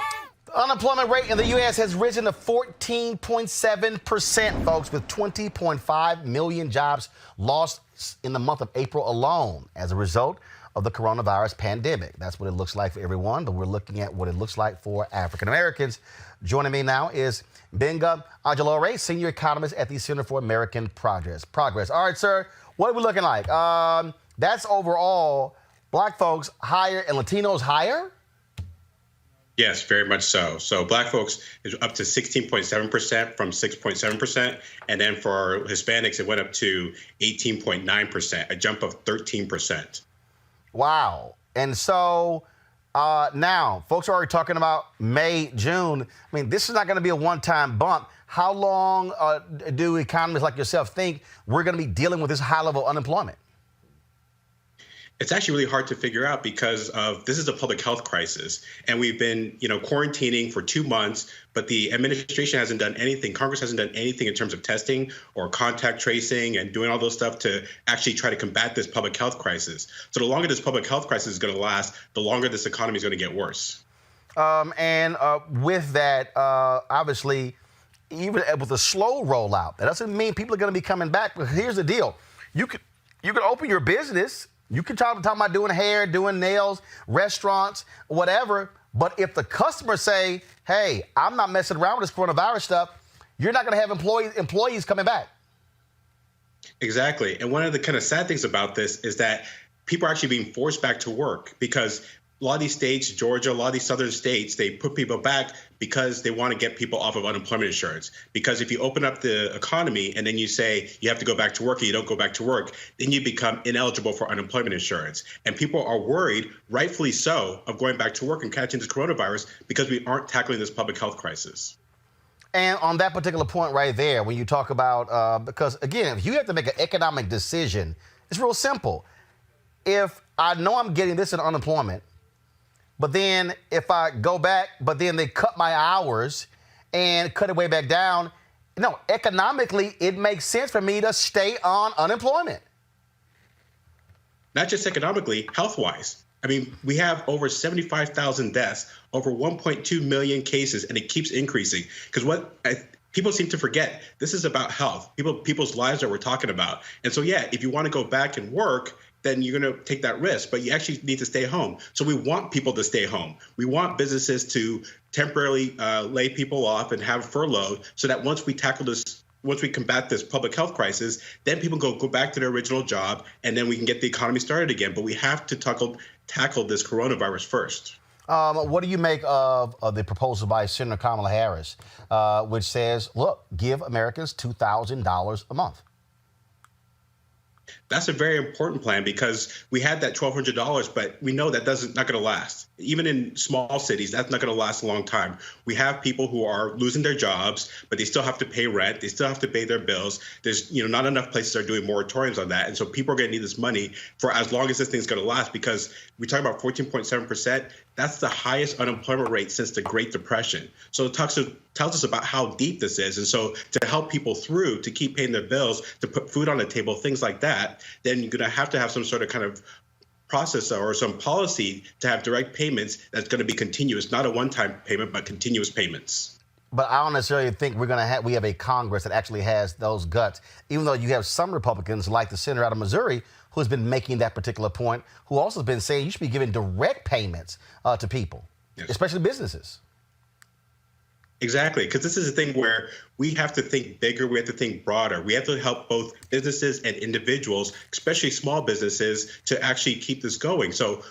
The unemployment rate in the U.S. has risen to 14.7%, folks, with 20.5 million jobs lost in the month of April alone as a result of the coronavirus pandemic. That's what it looks like for everyone, but we're looking at what it looks like for African Americans. Joining me now is Benga Ajalore, senior economist at the Center for American Progress. All right, sir, what are we looking like? That's overall black folks higher and Latinos higher? Yes, very much so. So black folks is up to 16.7% from 6.7%. And then for Hispanics, it went up to 18.9%, a jump of 13%. Wow. And so now folks are already talking about May, June. I mean, this is not going to be a one-time bump. How long do economists like yourself think we're going to be dealing with this high level of unemployment? It's actually really hard to figure out because of this is a public health crisis, and we've been, quarantining for 2 months, but the administration hasn't done anything. Congress hasn't done anything in terms of testing or contact tracing and doing all those stuff to actually try to combat this public health crisis. So the longer this public health crisis is going to last, the longer this economy is going to get worse. With that, obviously, even with a slow rollout, that doesn't mean people are going to be coming back. But here's the deal: you could open your business. You can talk about doing hair, doing nails, restaurants, whatever. But if the customers say, hey, I'm not messing around with this coronavirus stuff, you're not going to have employees coming back. Exactly. And one of the kind of sad things about this is that people are actually being forced back to work because a lot of these states, Georgia, a lot of these southern states, they put people back because they want to get people off of unemployment insurance. Because if you open up the economy and then you say you have to go back to work and you don't go back to work, then you become ineligible for unemployment insurance. And people are worried, rightfully so, of going back to work and catching this coronavirus because we aren't tackling this public health crisis. And on that particular point right there, when you talk about, because again, if you have to make an economic decision, it's real simple. If I know I'm getting this in unemployment, but then if I go back, but then they cut my hours and cut it way back down, no, economically, it makes sense for me to stay on unemployment. Not just economically, health-wise. I mean, we have over 75,000 deaths, over 1.2 million cases, and it keeps increasing. Because people seem to forget, this is about health, people's lives that we're talking about. And so, yeah, if you want to go back and work, then you're going to take that risk, but you actually need to stay home. So we want people to stay home. We want businesses to temporarily lay people off and have furlough so that once we combat this public health crisis, then people go back to their original job, and then we can get the economy started again. But we have to tackle this coronavirus first. What do you make of the proposal by Senator Kamala Harris, which says, look, give Americans $2,000 a month? That's a very important plan because we had that $1,200, but we know that not going to last. Even in small cities, that's not going to last a long time. We have people who are losing their jobs, but they still have to pay rent. They still have to pay their bills. There's not enough places are doing moratoriums on that. And so people are going to need this money for as long as this thing's going to last, because we talk about 14.7%. That's the highest unemployment rate since the Great Depression. So it tells us about how deep this is. And so to help people through, to keep paying their bills, to put food on the table, things like that, then you're going to have some sort of kind of process or some policy to have direct payments that's going to be continuous, not a one-time payment, but continuous payments. But I don't necessarily think we have a Congress that actually has those guts, even though you have some Republicans like the senator out of Missouri who's been making that particular point, who also has been saying you should be giving direct payments to people, yes, especially businesses. Exactly, because this is a thing where we have to think bigger, we have to think broader. We have to help both businesses and individuals, especially small businesses, to actually keep this going. So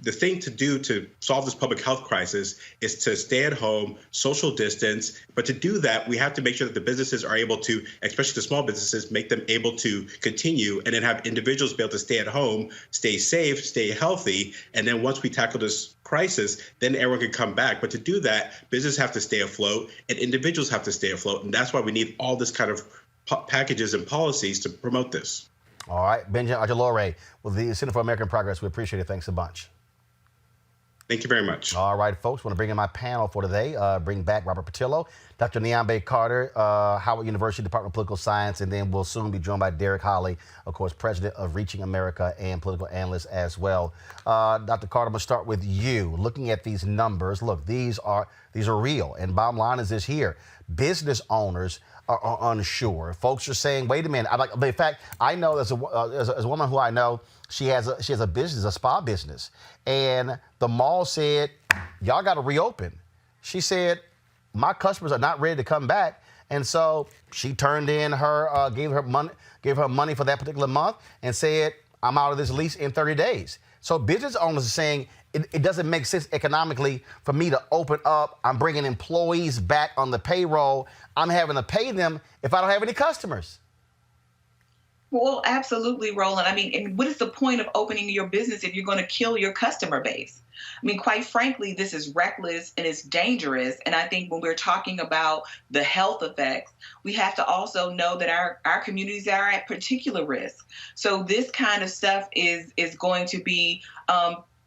the thing to do to solve this public health crisis is to stay at home, social distance. But to do that, we have to make sure that the businesses are able to, especially the small businesses, make them able to continue, and then have individuals be able to stay at home, stay safe, stay healthy. And then once we tackle this crisis, then everyone can come back. But to do that, businesses have to stay afloat and individuals have to stay afloat. And that's why we need all this kind of packages and policies to promote this. All right. Benjamin Ajolore with the Center for American Progress. We appreciate it. Thanks a bunch. Thank you very much. All right, folks. Want to bring in my panel for today. Bring back Robert Patillo, Dr. Nyambe Carter, Howard University Department of Political Science, and then we'll soon be joined by Derek Holley, of course, president of Reaching America and political analyst as well. Dr. Carter, I'm going to start with you. Looking at these numbers, look, these are real. And bottom line is this here. Business owners are unsure. Folks are saying, wait a minute. In fact, I know there's a woman who I know, she has a business, a spa business. And the mall said, y'all got to reopen. She said, my customers are not ready to come back. And so she turned in gave her money for that particular month and said, I'm out of this lease in 30 days. So business owners are saying, it doesn't make sense economically for me to open up. I'm bringing employees back on the payroll. I'm having to pay them if I don't have any customers. Well, absolutely, Roland. I mean, and what is the point of opening your business if you're going to kill your customer base? I mean, quite frankly, this is reckless and it's dangerous. And I think when we're talking about the health effects, we have to also know that our communities are at particular risk. So this kind of stuff is going to be,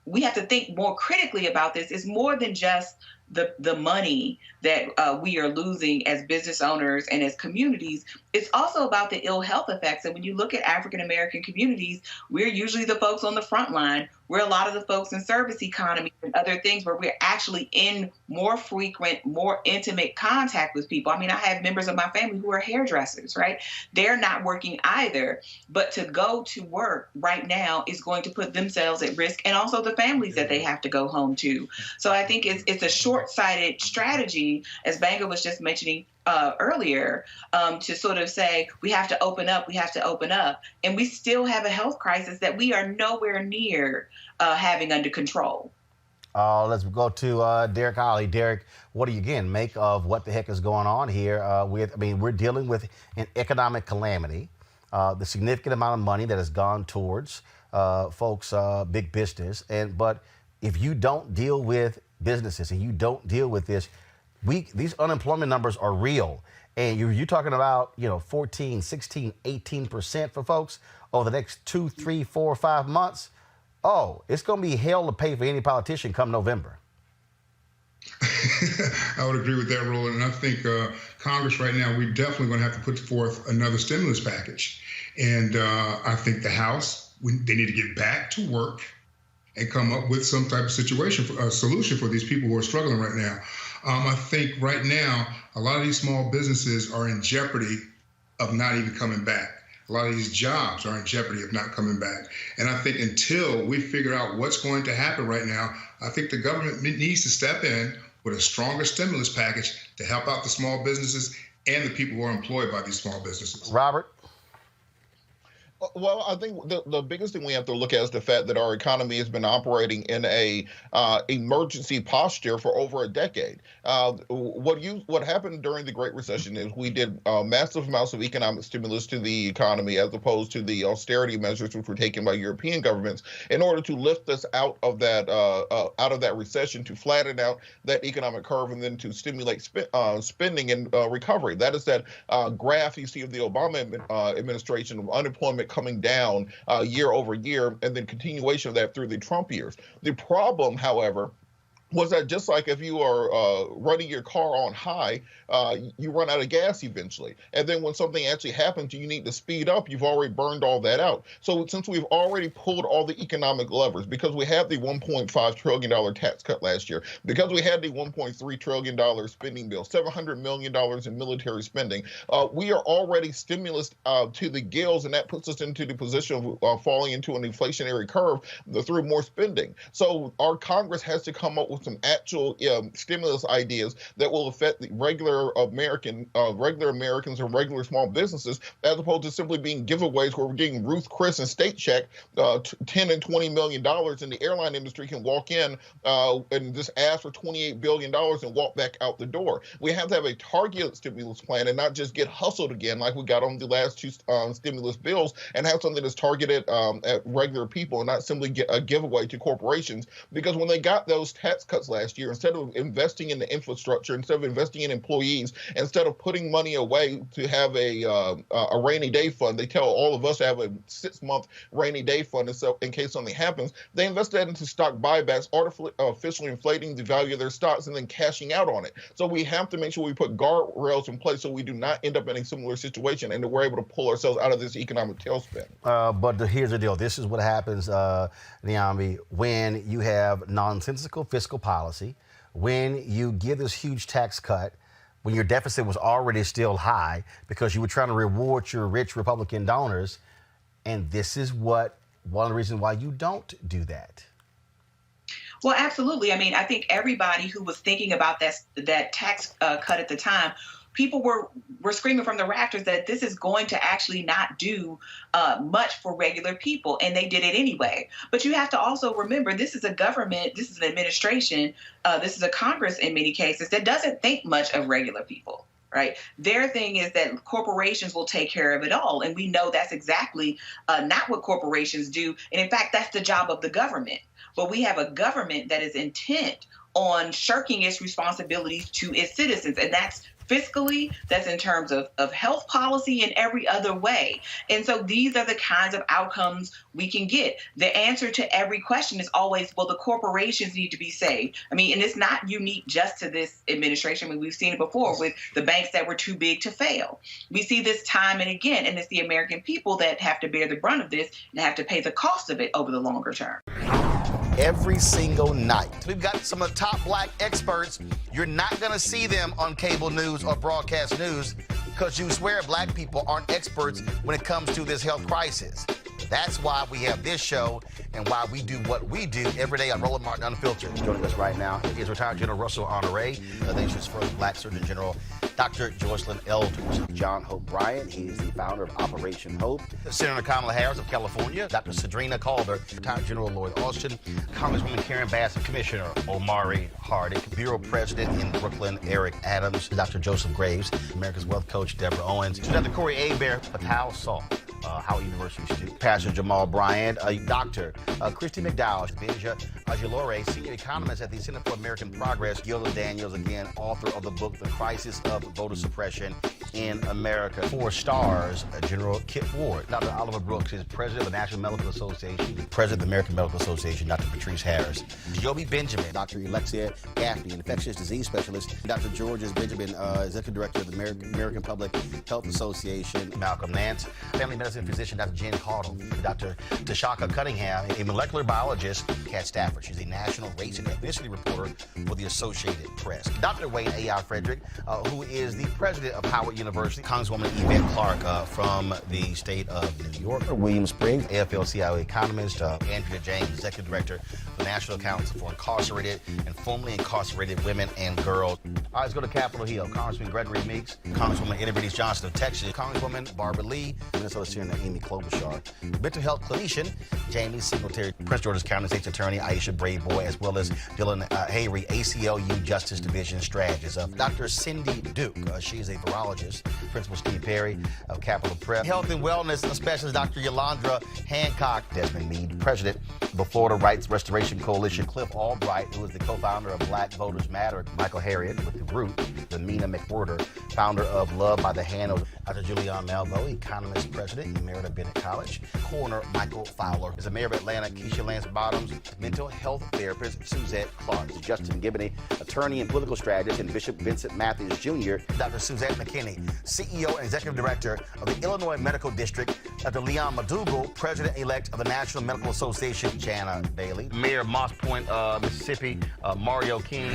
we have to think more critically about this. It's more than just the money that we are losing as business owners and as communities. It's also about the ill health effects. And when you look at African American communities, we're usually the folks on the front line. We're a lot of the folks in service economy and other things where we're actually in more frequent, more intimate contact with people. I mean, I have members of my family who are hairdressers, right? They're not working either. But to go to work right now is going to put themselves at risk, and also the families that they have to go home to. So I think it's a short-sighted strategy, as Banga was just mentioning earlier, to sort of say we have to open up, and we still have a health crisis that we are nowhere near having under control. Let's go to Derek Holley. Derek, what do you again make of what the heck is going on here? We're dealing with an economic calamity, the significant amount of money that has gone towards folks, big business, but if you don't deal with businesses and you don't deal with this, these unemployment numbers are real. And you're talking about, 14, 16, 18% for folks over the next 2, 3, 4, 5 months. Oh, it's going to be hell to pay for any politician come November. I would agree with that, Roland. And I think Congress right now, we're definitely going to have to put forth another stimulus package. And I think the House, they need to get back to work and come up with some type of solution for these people who are struggling right now. I think right now, a lot of these small businesses are in jeopardy of not even coming back. A lot of these jobs are in jeopardy of not coming back. And I think until we figure out what's going to happen right now, I think the government needs to step in with a stronger stimulus package to help out the small businesses and the people who are employed by these small businesses. Robert? Well, I think the biggest thing we have to look at is the fact that our economy has been operating in a emergency posture for over a decade. What happened during the Great Recession is we did massive amounts of economic stimulus to the economy, as opposed to the austerity measures which were taken by European governments in order to lift us out of that recession, to flatten out that economic curve, and then to stimulate spending and recovery. That is that graph you see of the Obama administration of unemployment coming down year over year, and then continuation of that through the Trump years. The problem, however, was that just like if you are running your car on high, you run out of gas eventually. And then when something actually happens, you need to speed up, you've already burned all that out. So since we've already pulled all the economic levers, because we had the $1.5 trillion tax cut last year, because we had the $1.3 trillion spending bill, $700 million in military spending, we are already stimulus to the gills, and that puts us into the position of falling into an inflationary curve through more spending. So our Congress has to come up with some actual stimulus ideas that will affect the regular Americans and regular small businesses, as opposed to simply being giveaways where we're getting Ruth Chris and State Check $10 and $20 million, and the airline industry can walk in and just ask for $28 billion and walk back out the door. We have to have a targeted stimulus plan and not just get hustled again like we got on the last two stimulus bills, and have something that's targeted at regular people and not simply get a giveaway to corporations. Because when they got those tax cuts last year, instead of investing in the infrastructure, instead of investing in employees, instead of putting money away to have a rainy day fund, they tell all of us to have a 6-month rainy day fund in case something happens. They invest that into stock buybacks, artificially inflating the value of their stocks and then cashing out on it. So we have to make sure we put guardrails in place so we do not end up in a similar situation and that we're able to pull ourselves out of this economic tailspin. But here's the deal. This is what happens, Niambi, when you have nonsensical fiscal policy, when you give this huge tax cut, when your deficit was already still high because you were trying to reward your rich Republican donors. And this is one of the reasons why you don't do that. Well, absolutely. I mean, I think everybody who was thinking about that tax cut at the time, people were screaming from the rafters that this is going to actually not do much for regular people, and they did it anyway. But you have to also remember, this is a government, this is an administration, this is a Congress in many cases that doesn't think much of regular people. Right. Their thing is that corporations will take care of it all. And we know that's exactly not what corporations do. And in fact, that's the job of the government. But we have a government that is intent on shirking its responsibilities to its citizens. And that's fiscally, that's in terms of health policy and every other way. And so these are the kinds of outcomes we can get. The answer to every question is always, well, the corporations need to be saved. I mean, and it's not unique just to this administration. I mean, we've seen it before with the banks that were too big to fail. We see this time and again, and it's the American people that have to bear the brunt of this and have to pay the cost of it over the longer term. Every single night. We've got some of the top black experts. You're not going to see them on cable news or broadcast news because you swear black people aren't experts when it comes to this health crisis. That's why we have this show and why we do what we do every day on Roland Martin Unfiltered. Joining us right now is retired General Russell Honore, the nation's first black Surgeon General, Dr. Joycelyn Elders. John Hope Bryant, he is the founder of Operation Hope. Senator Kamala Harris of California, Dr. Cedrina Calder, retired General Lloyd Austin, Congresswoman Karen Bass, Commissioner Omari Hardick, Bureau President in Brooklyn, Eric Adams, Dr. Joseph Graves, America's Wealth Coach, Deborah Owens, Dr. Corey Hebert, Patal Saul. Howard University student, Pastor Jamal Bryant, Dr. Christy McDowell, Benja Ajilore, senior economist at the Center for American Progress, Gilda Daniels, again, author of the book, The Crisis of Voter Suppression in America. 4 stars, General Kip Ward. Dr. Oliver Brooks is president of the National Medical Association, president of the American Medical Association, Dr. Patrice Harris. Joby Benjamin, Dr. Alexia Gaffney, infectious disease specialist, Dr. Georges Benjamin, executive director of the American Public Health Association, Malcolm Nance, family medicine physician, Dr. Jen Caudle, Dr. Tashaka Cunningham, a molecular biologist, Kat Stafford. She's a national race and ethnicity reporter for the Associated Press. Dr. Wayne A.I. Frederick, who is the president of Howard University, Congresswoman Yvette Clarke from the state of New York, William Spriggs, AFL-CIO economist, Andrea James, executive director of the National Council for Incarcerated and Formerly Incarcerated Women and Girls. All right, let's go to Capitol Hill. Congressman Gregory Meeks, Congresswoman Eddie Bernice Johnson of Texas, Congresswoman Barbara Lee, Minnesota Senator Amy Klobuchar, mental health clinician Jamie Singletary, Prince George's County State's Attorney Aisha Braveboy, as well as Dylan Hayrie, ACLU Justice Division strategist. Dr. Cindy Duke, she is a virologist. Principal Steve Perry of Capitol Prep. Health and wellness specialist Dr. Yolandra Hancock. Desmond Meade, president of the Florida Rights Restoration Coalition. Cliff Albright, who is the co-founder of Black Voters Matter. Michael Harriet with the Root. Lamina McWhorter, founder of Love by the Hand. Dr. Julianne Malveaux, economist president, Emerita Bennett College. Coroner Michael Fowler is the mayor of Atlanta. Keisha Lance Bottoms, mental health therapist Suzette Clark. Justin Gibney, attorney and political strategist, and Bishop Vincent Matthews Jr. Dr. Suzette McKinney, CEO and executive director of the Illinois Medical District. Dr. Leon Madugal, president-elect of the National Medical Association. Jana Bailey, mayor of Moss Point, Mississippi, Mario King.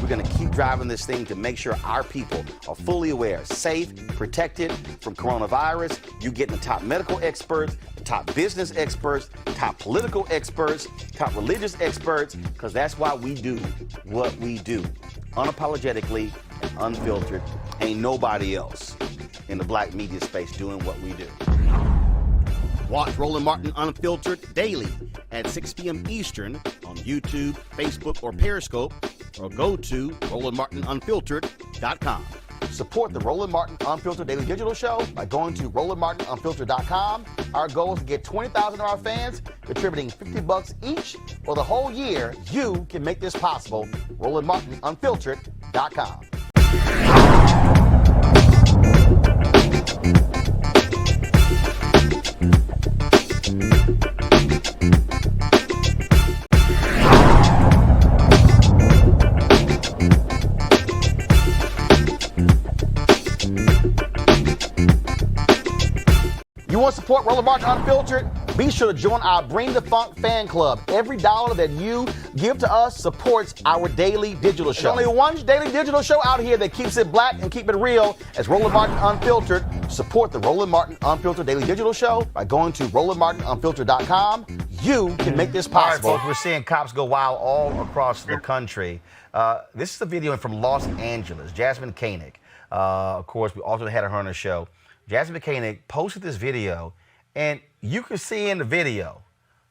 We're going to keep driving this thing to make sure our people are fully aware, safe, protected from coronavirus. You getting the top medical experts, top business experts, top political experts, top religious experts, because that's why we do what we do. Unapologetically and unfiltered. Ain't nobody else in the black media space doing what we do. Watch Roland Martin Unfiltered daily at 6 p.m. Eastern on YouTube, Facebook, or Periscope, or go to RolandMartinUnfiltered.com. Support the Roland Martin Unfiltered Daily Digital Show by going to RolandMartinUnfiltered.com. Our goal is to get 20,000 of our fans contributing $50 each for the whole year. You can make this possible. RolandMartinUnfiltered.com. You want to support Roland Martin Unfiltered? Be sure to join our Bring the Funk fan club. Every dollar that you give to us supports our daily digital show. There's only one daily digital show out here that keeps it black and keep it real as Roland Martin Unfiltered. Support the Roland Martin Unfiltered Daily Digital Show by going to RolandMartinUnfiltered.com. You can make this possible. All right, folks, we're seeing cops go wild all across the country. This is a video from Los Angeles. Jasmine Koenig, of course, we also had her on the show. Jasmine Koenig posted this video, and you can see in the video,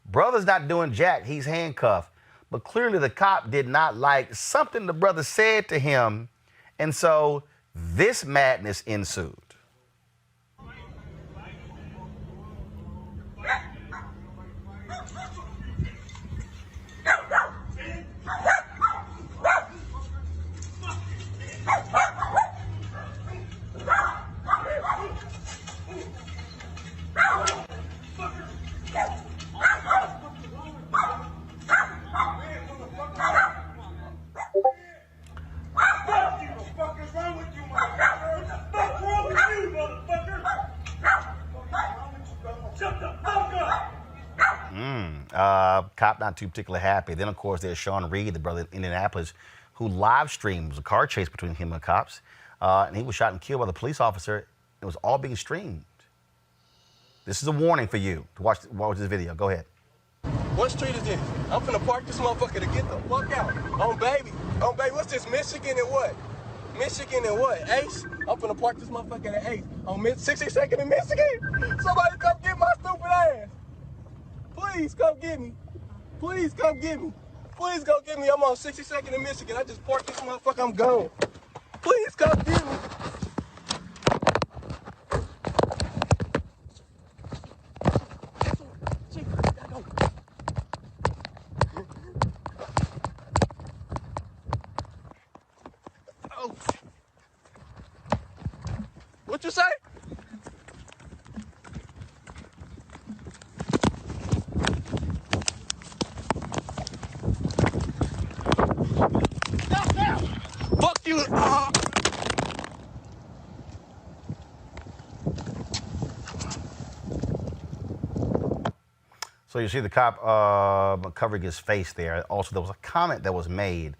brother's not doing jack, he's handcuffed. But clearly the cop did not like something the brother said to him, and so this madness ensued. Cop not too particularly happy. Then, of course, there's Sean Reid, the brother in Indianapolis, who live streams a car chase between him and cops. And he was shot and killed by the police officer. It was all being streamed. This is a warning for you to watch this video. Go ahead. What street is this? I'm finna park this motherfucker to get the fuck out. On baby, what's this, Michigan and what? Michigan and what? Ace? I'm finna park this motherfucker at Ace. On 62nd in Michigan? Somebody come get my stupid ass. Please come get me. Please come get me. Please go get me. I'm on 62nd in Michigan. I just parked this motherfucker. I'm gone. Please come get me. What you say? Fuck you. So you see the cop covering his face there. Also, there was a comment that was made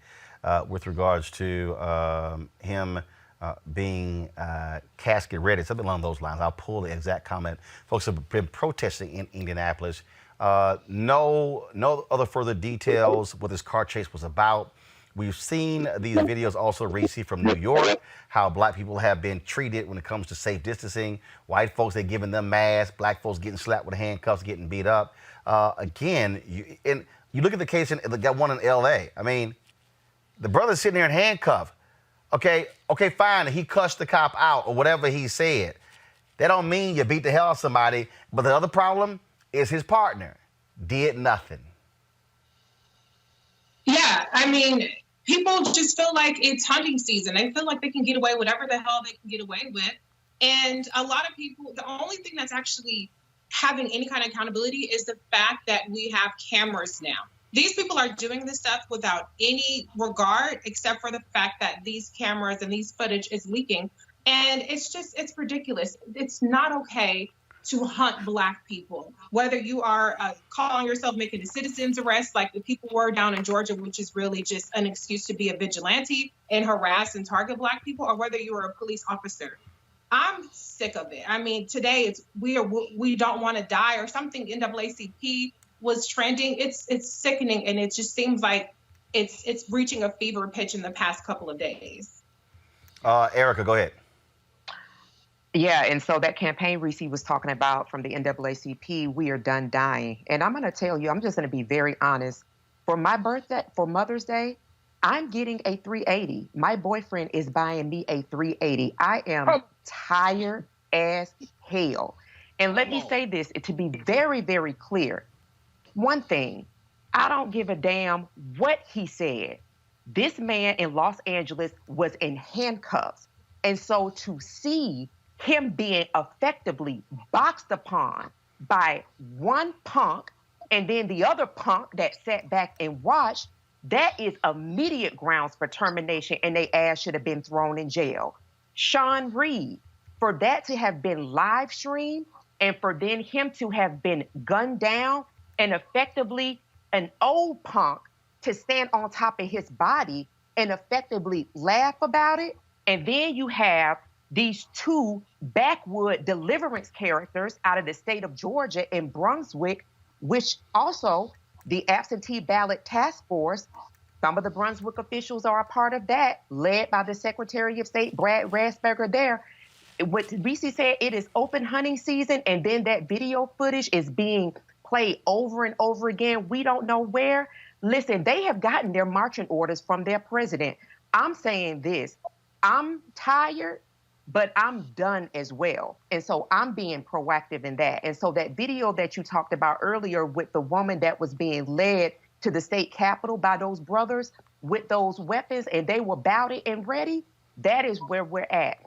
with regards to him being casket ready, something along those lines. I'll pull the exact comment. Folks have been protesting in Indianapolis. No other further details what this car chase was about. We've seen these videos also, Reid, from New York, how black people have been treated when it comes to safe distancing. White folks, they're giving them masks. Black folks getting slapped with handcuffs, getting beat up. Again, you look at the case in the one in L.A. I mean, the brother's sitting there in handcuffs. Okay, fine. He cussed the cop out or whatever he said. That don't mean you beat the hell out of somebody. But the other problem is his partner did nothing. Yeah, I mean, people just feel like it's hunting season. They feel like they can get away whatever the hell they can get away with. And a lot of people, the only thing that's actually having any kind of accountability is the fact that we have cameras now. These people are doing this stuff without any regard, except for the fact that these cameras and these footage is leaking. And it's ridiculous. It's not okay to hunt Black people, whether you are calling yourself making a citizen's arrest like the people were down in Georgia, which is really just an excuse to be a vigilante and harass and target Black people, or whether you are a police officer. I'm sick of it. I mean, today it's we don't want to die or something. NAACP was trending. It's sickening, and it just seems like it's reaching a fever pitch in the past couple of days. Erica, go ahead. Yeah, and so that campaign Reid was talking about from the NAACP, we are done dying. And I'm going to tell you, I'm just going to be very honest. For my birthday, for Mother's Day, I'm getting a 380. My boyfriend is buying me a 380. I am tired as hell. And let me say this, to be very, very clear. One thing, I don't give a damn what he said. This man in Los Angeles was in handcuffs. And so to see him being effectively boxed upon by one punk and then the other punk that sat back and watched, that is immediate grounds for termination, and they ass should have been thrown in jail. Sean Reid, for that to have been live streamed and for then him to have been gunned down and effectively an old punk to stand on top of his body and effectively laugh about it. And then you have these two backwood deliverance characters out of the state of Georgia and Brunswick, which also the absentee ballot task force, some of the Brunswick officials are a part of that, led by the Secretary of State, Brad Raffensperger there. What Reid said, it is open hunting season, and then that video footage is being played over and over again. We don't know where. Listen, they have gotten their marching orders from their president. I'm saying this, I'm tired, but I'm done as well. And so I'm being proactive in that. And so that video that you talked about earlier with the woman that was being led to the state capitol by those brothers with those weapons, and they were about it and ready, that is where we're at.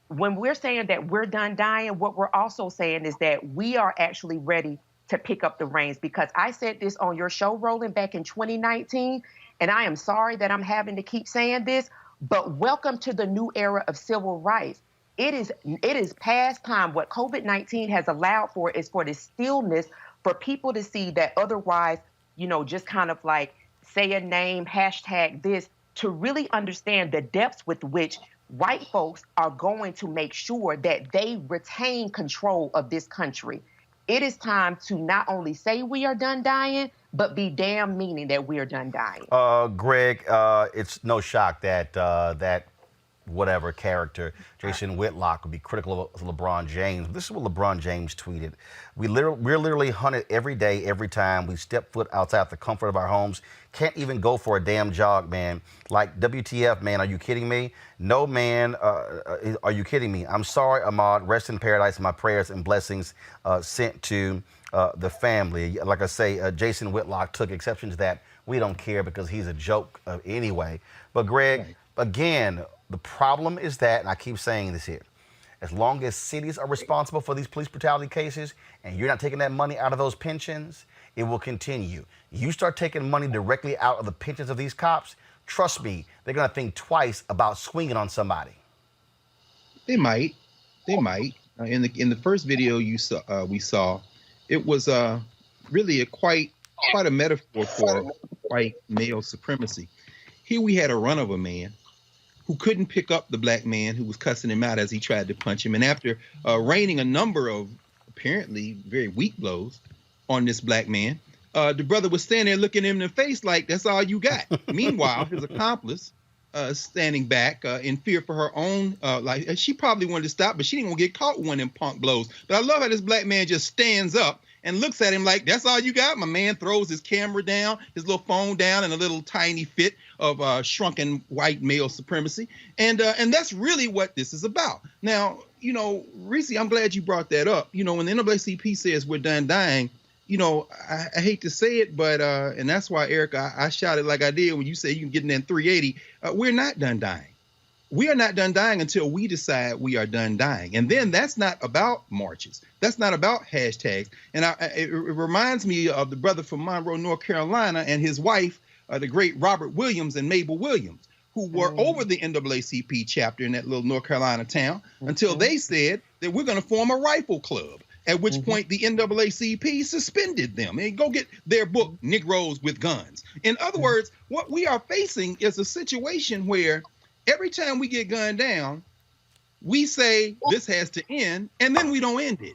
When we're saying that we're done dying, what we're also saying is that we are actually ready to pick up the reins, because I said this on your show, Roland, back in 2019, and I am sorry that I'm having to keep saying this, but welcome to the new era of civil rights. It is past time. What COVID-19 has allowed for is for the stillness for people to see that otherwise, just kind of like say a name, hashtag this, to really understand the depths with which white folks are going to make sure that they retain control of this country. It is time to not only say we are done dying, but be damn meaning that we are done dying. Greg, it's no shock that that whatever character, Jason Whitlock, would be critical of LeBron James. This is what LeBron James tweeted. We're literally hunted every day, every time we step foot outside the comfort of our homes. Can't even go for a damn jog, man. Like, WTF, man, are you kidding me? No, man, are you kidding me? I'm sorry, Ahmaud. Rest in paradise. My prayers and blessings sent to the family. Like I say, Jason Whitlock took exception to that. We don't care because he's a joke anyway. But, Greg, again, the problem is that, and I keep saying this here, as long as cities are responsible for these police brutality cases and you're not taking that money out of those pensions, it will continue. You start taking money directly out of the pensions of these cops, trust me, they're going to think twice about swinging on somebody. They might. In the first video we saw, it was really quite a metaphor for white male supremacy. Here we had a run of a man who couldn't pick up the black man who was cussing him out as he tried to punch him. And after raining a number of apparently very weak blows on this black man, the brother was standing there looking him in the face like, that's all you got. Meanwhile, his accomplice standing back in fear for her own life. She probably wanted to stop, but she didn't want to get caught with one of them punk blows. But I love how this black man just stands up and looks at him like, that's all you got? My man throws his camera down, his little phone down in a little tiny fit of shrunken white male supremacy. And that's really what this is about. Now, Reese, I'm glad you brought that up. When the NAACP says we're done dying, I hate to say it, but, and that's why, Eric, I shouted like I did when you say you can get in there in 380. We're not done dying. We are not done dying until we decide we are done dying. And then that's not about marches. That's not about hashtags. And it reminds me of the brother from Monroe, North Carolina, and his wife, the great Robert Williams and Mabel Williams, who were over the NAACP chapter in that little North Carolina town until they said that we're going to form a rifle club, at which point the NAACP suspended them. And go get their book, Negroes with Guns. In other words, what we are facing is a situation where every time we get gunned down, we say this has to end, and then we don't end it.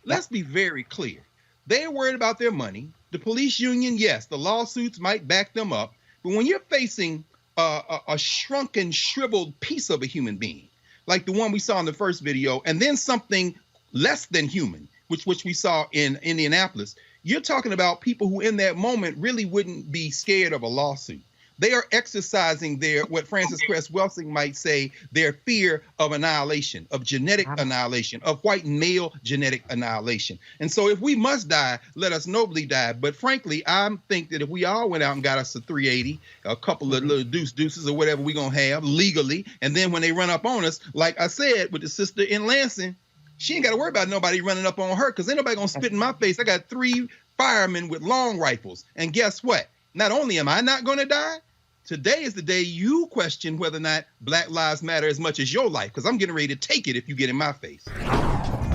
Let's be very clear. They're worried about their money. The police union, yes, the lawsuits might back them up. But when you're facing a shrunken, shriveled piece of a human being, like the one we saw in the first video, and then something less than human, which we saw in Indianapolis, you're talking about people who in that moment really wouldn't be scared of a lawsuit. They are exercising what Francis Cress Welsing might say, their fear of annihilation, of genetic annihilation, of white male genetic annihilation. And so if we must die, let us nobly die. But frankly, I think that if we all went out and got us a 380, a couple of little deuces or whatever we're going to have legally, and then when they run up on us, like I said with the sister in Lansing, she ain't got to worry about nobody running up on her because ain't nobody going to spit in my face. I got 3 firemen with long rifles. And guess what? Not only am I not going to die, today is the day you question whether or not Black Lives Matter as much as your life, because I'm getting ready to take it if you get in my face.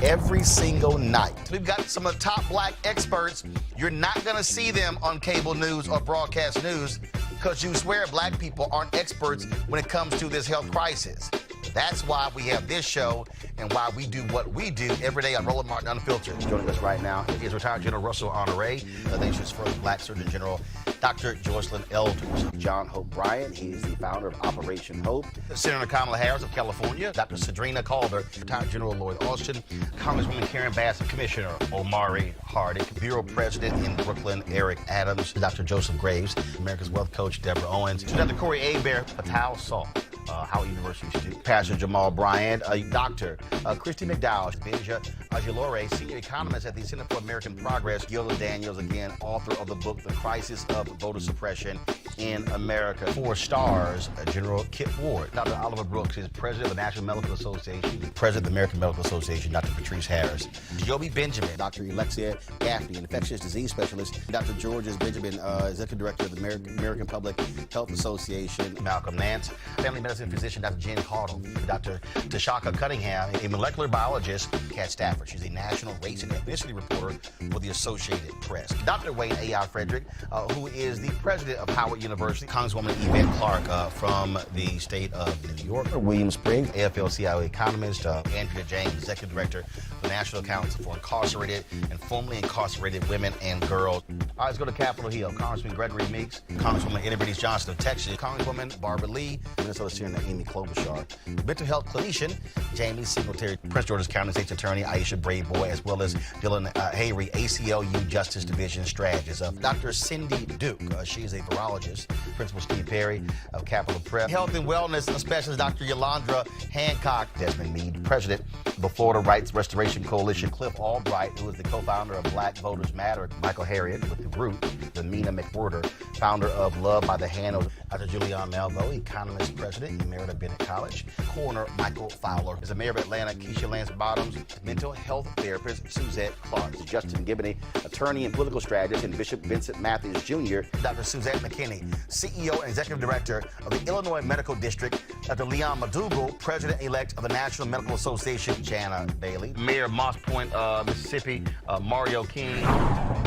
Every single night. We've got some of the top black experts. You're not going to see them on cable news or broadcast news because you swear black people aren't experts when it comes to this health crisis. That's why we have this show and why we do what we do every day on Roland Martin Unfiltered. Joining us right now is retired General Russell Honore, the nation's first black Surgeon General, Dr. Joycelyn Elders. John Hope Bryant, he is the founder of Operation Hope. Senator Kamala Harris of California, Dr. Sadrina Calder, retired General Lloyd Austin, Congresswoman Karen Bass, Commissioner Omari Hardick, Bureau President in Brooklyn, Eric Adams, Dr. Joseph Graves, America's Wealth Coach, Deborah Owens, Dr. Corey Abear, Patel Salt, Howard University student, Pastor Jamal Bryant, Dr. Christy McDowell, Benja Ajilore, senior economist at the Center for American Progress, Gilda Daniels, again, author of the book, The Crisis of Voter Suppression in America. 4 stars, General Kip Ward. Dr. Oliver Brooks is president of the National Medical Association, president of the American Medical Association, Dr. Patrice Harris. Joby Benjamin, Dr. Alexia Gaffney, infectious disease specialist, Dr. Georges Benjamin, executive director of the American Public Health Association, Malcolm Nance, family medicine physician, Dr. Jen Caudle, Dr. Tashaka Cunningham, a molecular biologist, Kat Stafford. She's a national race and ethnicity reporter for the Associated Press. Dr. Wayne A.I. Frederick, who is the president of Howard University, Congresswoman Yvette Clarke from the state of New York, William Spriggs, AFL-CIO economist, Andrea James, executive director of the National Council for Incarcerated and Formerly Incarcerated Women and Girls. All right, let's go to Capitol Hill. Congressman Gregory Meeks, Congresswoman Eddie British Johnson of Texas, Congresswoman Barbara Lee, Minnesota Senator Amy Klobuchar, mental health clinician Jamie Singletary, Prince George's County State's Attorney Aisha Brayboy, as well as Dylan Hayrie, ACLU Justice Division strategist. Dr. Cindy Duke, she is a virologist. Principal Steve Perry of Capitol Prep. Health and wellness specialist Dr. Yolandra Hancock. Desmond Meade, president the Florida Rights Restoration Coalition, Cliff Albright, who is the co-founder of Black Voters Matter, Michael Harriot with the group, Mina McWhorter, founder of Love by the Hand, Dr. Julianne Malveaux, economist, president, emerita at Bennett College, coroner Michael Fowler, is the mayor of Atlanta, Keisha Lance Bottoms, mental health therapist Suzette Clark, Justin Giboney, attorney and political strategist, and Bishop Vincent Matthews Jr., Dr. Suzette McKinney, CEO and executive director of the Illinois Medical District, Dr. Leon Madugal, president-elect of the National Medical Association, Jana Bailey, Mayor of Moss Point, Mississippi, Mario King.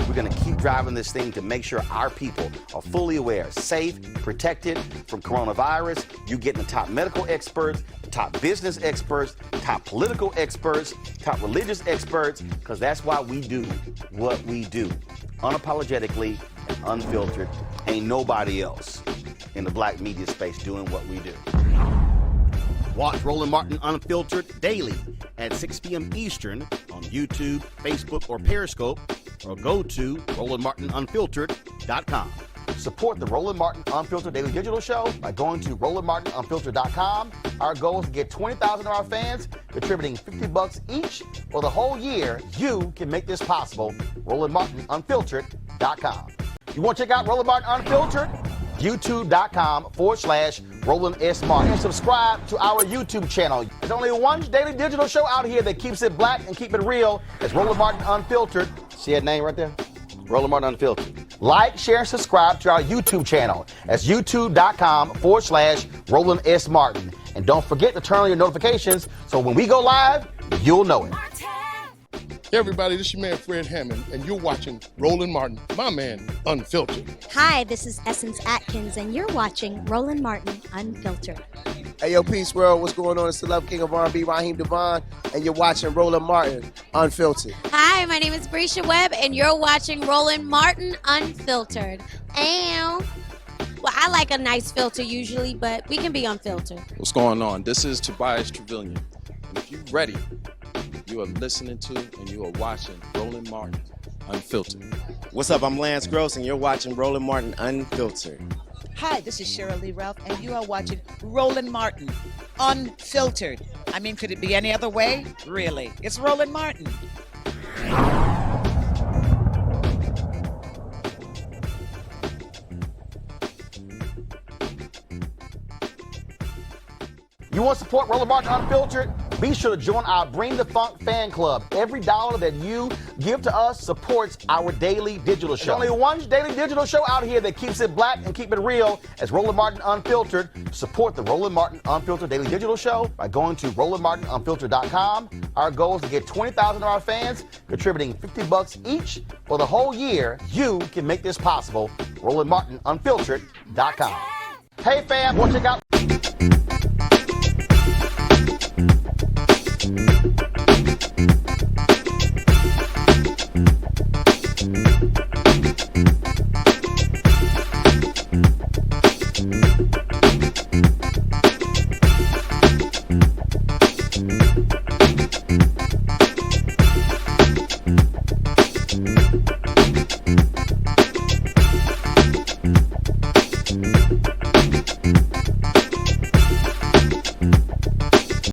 We're going to keep driving this thing to make sure our people are fully aware, safe, protected from coronavirus. You getting the top medical experts, the top business experts, top political experts, top religious experts, because that's why we do what we do. Unapologetically and unfiltered. Ain't nobody else in the black media space doing what we do. Watch Roland Martin Unfiltered daily at 6 p.m. Eastern on YouTube, Facebook, or Periscope, or go to RolandMartinUnfiltered.com. Support the Roland Martin Unfiltered Daily Digital Show by going to RolandMartinUnfiltered.com. Our goal is to get 20,000 of our fans contributing $50 each for the whole year. You can make this possible. RolandMartinUnfiltered.com. You want to check out Roland Martin Unfiltered? YouTube.com/Roland S. Martin. And subscribe to our YouTube channel. There's only one daily digital show out here that keeps it black and keep it real. It's Roland Martin Unfiltered. See that name right there? Roland Martin Unfiltered. Like, share, and subscribe to our YouTube channel. That's youtube.com/Roland S. Martin. And don't forget to turn on your notifications so when we go live, you'll know it. Hey everybody, this is your man Fred Hammond, and you're watching Roland Martin, my man, Unfiltered. Hi, this is Essence Atkins, and you're watching Roland Martin Unfiltered. Hey, yo, Peace World, what's going on? It's the Love King of R&B, Raheem Devon, and you're watching Roland Martin Unfiltered. Hi, my name is Brescia Webb, and you're watching Roland Martin Unfiltered. Ow. Well, I like a nice filter usually, but we can be unfiltered. What's going on? This is Tobias Trevelyan, and if you're ready, you are listening to and you are watching Roland Martin Unfiltered. What's up? I'm Lance Gross, and you're watching Roland Martin Unfiltered. Hi, this is Cheryl Lee Ralph, and you are watching Roland Martin Unfiltered. I mean, could it be any other way? Really? It's Roland Martin. You want to support Roland Martin Unfiltered? Be sure to join our Bring the Funk fan club. Every dollar that you give to us supports our daily digital show. There's only one daily digital show out here that keeps it black and keep it real. As Roland Martin Unfiltered. Support the Roland Martin Unfiltered Daily Digital Show by going to RolandMartinUnfiltered.com. Our goal is to get 20,000 of our fans contributing $50 each for the whole year. You can make this possible. RolandMartinUnfiltered.com. Hey fam, want to check out